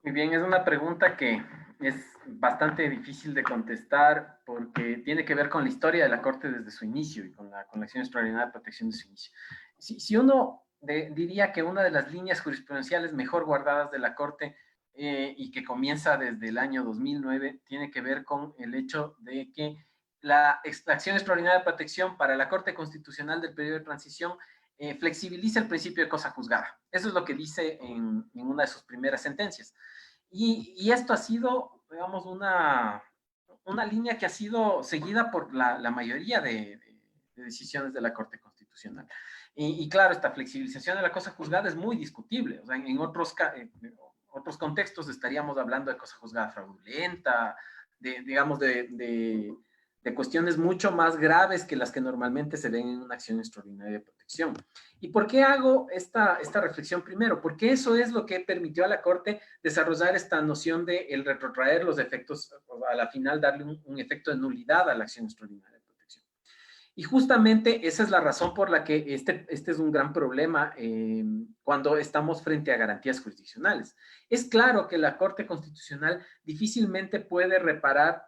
Muy bien, es una pregunta que es bastante difícil de contestar porque tiene que ver con la historia de la Corte desde su inicio y con la acción extraordinaria de protección de su inicio. Si uno diría que una de las líneas jurisprudenciales mejor guardadas de la Corte y que comienza desde el año 2009 tiene que ver con el hecho de que la acción extraordinaria de protección para la Corte Constitucional del periodo de transición flexibiliza el principio de cosa juzgada. Eso es lo que dice en una de sus primeras sentencias. Y esto ha sido, digamos, una línea que ha sido seguida por la mayoría de decisiones de la Corte Constitucional. Y claro, esta flexibilización de la cosa juzgada es muy discutible. O sea, en otros contextos estaríamos hablando de cosa juzgada fraudulenta, digamos, de cuestiones mucho más graves que las que normalmente se ven en una acción extraordinaria de protección. ¿Y por qué hago esta reflexión primero? Porque eso es lo que permitió a la Corte desarrollar esta noción de el retrotraer los efectos, a la final darle un efecto de nulidad a la acción extraordinaria de protección. Y justamente esa es la razón por la que este es un gran problema cuando estamos frente a garantías jurisdiccionales. Es claro que la Corte Constitucional difícilmente puede reparar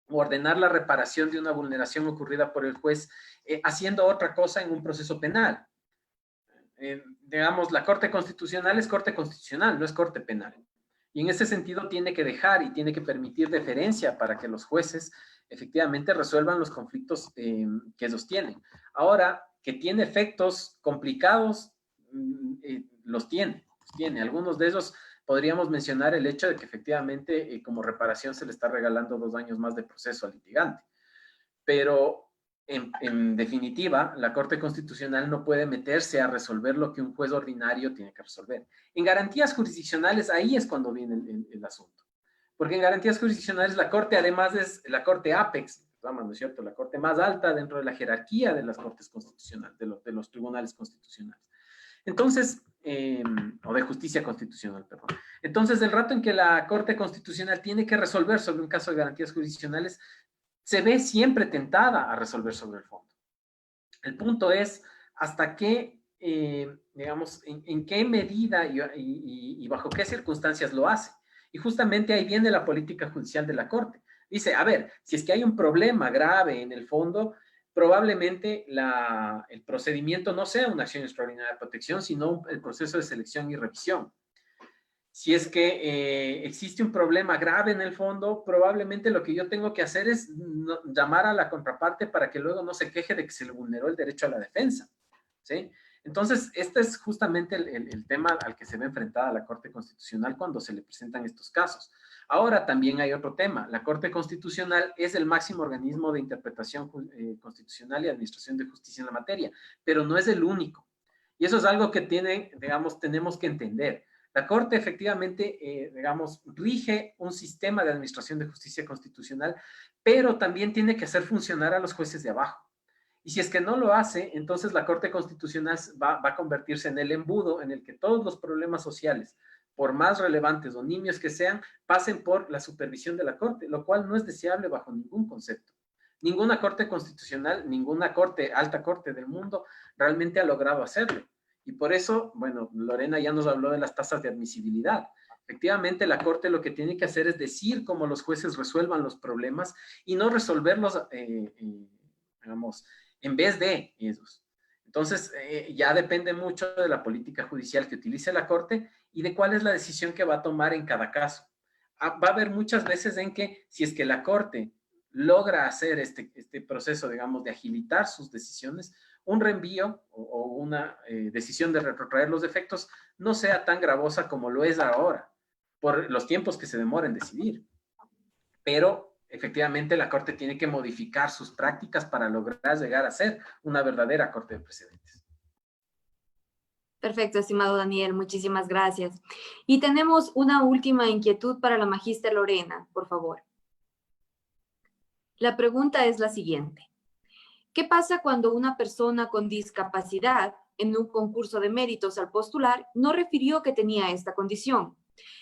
o ordenar la reparación de una vulneración ocurrida por el juez haciendo otra cosa en un proceso penal. Digamos, la Corte Constitucional es Corte Constitucional, no es Corte Penal. Y en ese sentido tiene que dejar y tiene que permitir deferencia para que los jueces efectivamente resuelvan los conflictos que ellos tienen. Ahora, que tiene efectos complicados, los tiene. Algunos de ellos podríamos mencionar el hecho de que efectivamente como reparación se le está regalando 2 años más de proceso al litigante. Pero en definitiva, la Corte Constitucional no puede meterse a resolver lo que un juez ordinario tiene que resolver. En garantías jurisdiccionales, ahí es cuando viene el asunto. Porque en garantías jurisdiccionales la Corte además es la Corte Apex, ¿no es cierto? La Corte más alta dentro de la jerarquía de las Cortes Constitucionales, de los tribunales constitucionales. Entonces, o de justicia constitucional, perdón. Entonces, el rato en que la Corte Constitucional tiene que resolver sobre un caso de garantías jurisdiccionales, se ve siempre tentada a resolver sobre el fondo. El punto es hasta qué, digamos, en qué medida y bajo qué circunstancias lo hace. Y justamente ahí viene la política judicial de la Corte. Dice, a ver, si es que hay un problema grave en el fondo, probablemente el procedimiento no sea una acción extraordinaria de protección, sino el proceso de selección y revisión. Si es que existe un problema grave en el fondo, probablemente lo que yo tengo que hacer es llamar a la contraparte para que luego no se queje de que se le vulneró el derecho a la defensa, ¿sí? Entonces, este es justamente el tema al que se ve enfrentada la Corte Constitucional cuando se le presentan estos casos. Ahora también hay otro tema. La Corte Constitucional es el máximo organismo de interpretación constitucional y administración de justicia en la materia, pero no es el único. Y eso es algo que tenemos que entender. La Corte efectivamente, digamos, rige un sistema de administración de justicia constitucional, pero también tiene que hacer funcionar a los jueces de abajo. Y si es que no lo hace, entonces la Corte Constitucional va a convertirse en el embudo en el que todos los problemas sociales, por más relevantes o nimios que sean, pasen por la supervisión de la Corte, lo cual no es deseable bajo ningún concepto. Ninguna Corte Constitucional, ninguna alta corte del mundo realmente ha logrado hacerlo. Y por eso, bueno, Lorena ya nos habló de las tasas de admisibilidad. Efectivamente, la Corte lo que tiene que hacer es decir cómo los jueces resuelvan los problemas y no resolverlos, digamos, en vez de ellos. Entonces, ya depende mucho de la política judicial que utilice la Corte y de cuál es la decisión que va a tomar en cada caso. Va a haber muchas veces en que, si es que la Corte logra hacer este proceso, digamos, de agilitar sus decisiones, un reenvío o una decisión de retrotraer los defectos no sea tan gravosa como lo es ahora, por los tiempos que se demora en decidir. Pero efectivamente la Corte tiene que modificar sus prácticas para lograr llegar a ser una verdadera Corte de Precedentes. Perfecto, estimado Daniel, muchísimas gracias. Y tenemos una última inquietud para la magíster Lorena, por favor. La pregunta es la siguiente. ¿Qué pasa cuando una persona con discapacidad en un concurso de méritos al postular no refirió que tenía esta condición?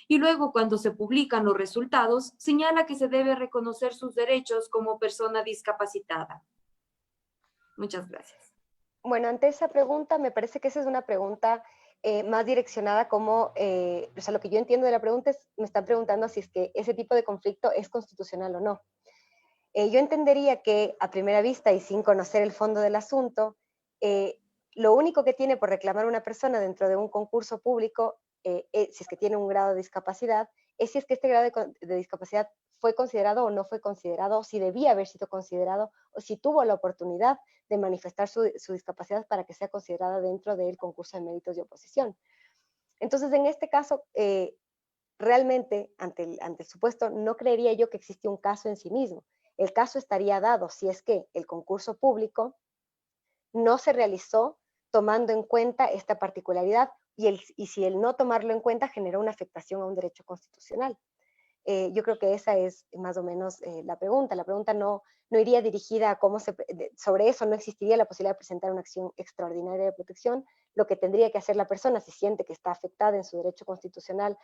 Y luego, cuando se publican los resultados, señala que se debe reconocer sus derechos como persona discapacitada. Muchas gracias. Bueno, ante esa pregunta, me parece que esa es una pregunta más direccionada como, o sea, lo que yo entiendo de la pregunta es, me están preguntando si es que ese tipo de conflicto es constitucional o no. Yo entendería que a primera vista y sin conocer el fondo del asunto, lo único que tiene por reclamar una persona dentro de un concurso público, si es que tiene un grado de discapacidad, es si es que este grado de discapacidad fue considerado o no fue considerado, o si debía haber sido considerado, o si tuvo la oportunidad de manifestar su discapacidad para que sea considerada dentro del concurso de méritos de oposición. Entonces, en este caso, realmente, ante el supuesto, no creería yo que existe un caso en sí mismo. El caso estaría dado si es que el concurso público no se realizó tomando en cuenta esta particularidad y si el no tomarlo en cuenta generó una afectación a un derecho constitucional. Yo creo que esa es más o menos la pregunta. La pregunta no iría dirigida a cómo sobre eso no existiría la posibilidad de presentar una acción extraordinaria de protección. Lo que tendría que hacer la persona si siente que está afectada en su derecho constitucional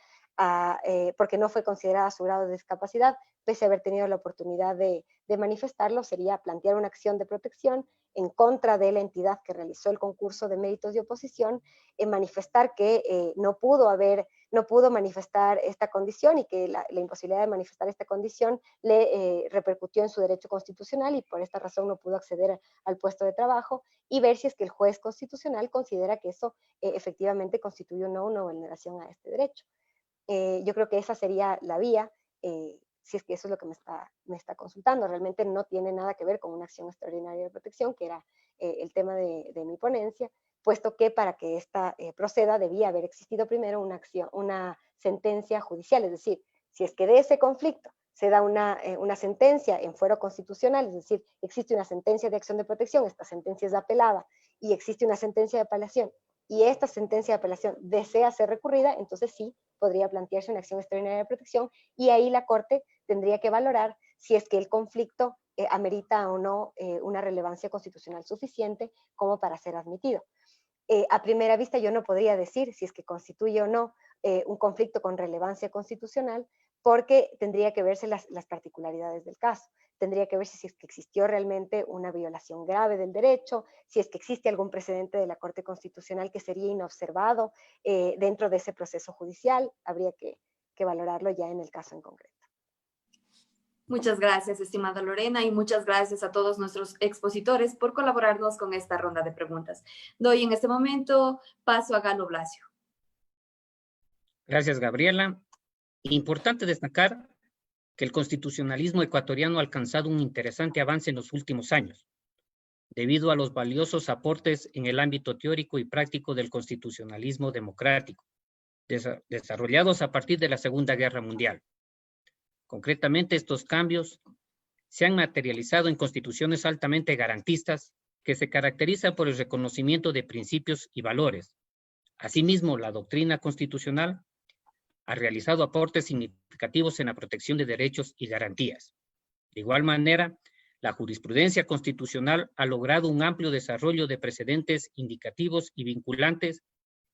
porque no fue considerada su grado de discapacidad, pese a haber tenido la oportunidad de manifestarlo, sería plantear una acción de protección en contra de la entidad que realizó el concurso de méritos de oposición, manifestar que no pudo manifestar esta condición y que la imposibilidad de manifestar esta condición le repercutió en su derecho constitucional y por esta razón no pudo acceder al puesto de trabajo, y ver si es que el juez constitucional considera que eso efectivamente constituye o no una vulneración a este derecho. Yo creo que esa sería la vía, si es que eso es lo que me está consultando. Realmente no tiene nada que ver con una acción extraordinaria de protección, que era el tema de mi ponencia, puesto que para que esta proceda debía haber existido primero una sentencia judicial, es decir, si es que de ese conflicto se da una sentencia en fuero constitucional, es decir, existe una sentencia de acción de protección, esta sentencia es apelada y existe una sentencia de apelación, y esta sentencia de apelación desea ser recurrida, entonces sí podría plantearse una acción extraordinaria de protección y ahí la Corte tendría que valorar si es que el conflicto amerita o no una relevancia constitucional suficiente como para ser admitido. A primera vista yo no podría decir si es que constituye o no un conflicto con relevancia constitucional, porque tendría que verse las particularidades del caso. Tendría que ver si es que existió realmente una violación grave del derecho, si es que existe algún precedente de la Corte Constitucional que sería inobservado dentro de ese proceso judicial. Habría que valorarlo ya en el caso en concreto. Muchas gracias, estimada Lorena, y muchas gracias a todos nuestros expositores por colaborarnos con esta ronda de preguntas. Doy en este momento paso a Galo Blasio. Gracias, Gabriela. Importante destacar que el constitucionalismo ecuatoriano ha alcanzado un interesante avance en los últimos años, debido a los valiosos aportes en el ámbito teórico y práctico del constitucionalismo democrático, desarrollados a partir de la Segunda Guerra Mundial. Concretamente, estos cambios se han materializado en constituciones altamente garantistas que se caracterizan por el reconocimiento de principios y valores. Asimismo, la doctrina constitucional ha realizado aportes significativos en la protección de derechos y garantías. De igual manera, la jurisprudencia constitucional ha logrado un amplio desarrollo de precedentes indicativos y vinculantes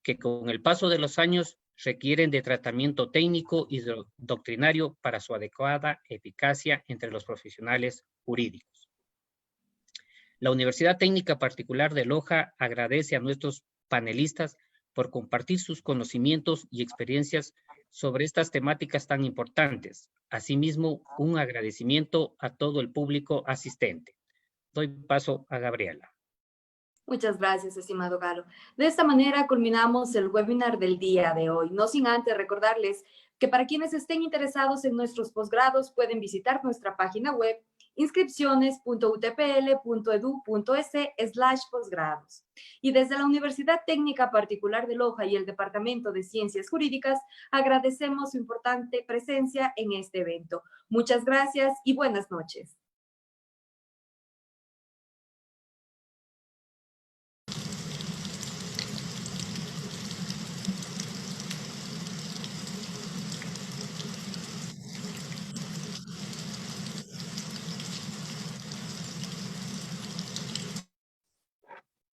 que con el paso de los años requieren de tratamiento técnico y doctrinario para su adecuada eficacia entre los profesionales jurídicos. La Universidad Técnica Particular de Loja agradece a nuestros panelistas por compartir sus conocimientos y experiencias sobre estas temáticas tan importantes. Asimismo, un agradecimiento a todo el público asistente. Doy paso a Gabriela. Muchas gracias, estimado Galo. De esta manera culminamos el webinar del día de hoy. No sin antes recordarles que para quienes estén interesados en nuestros posgrados pueden visitar nuestra página web inscripciones.utpl.edu.es/posgrados. Y desde la Universidad Técnica Particular de Loja y el Departamento de Ciencias Jurídicas, agradecemos su importante presencia en este evento. Muchas gracias y buenas noches.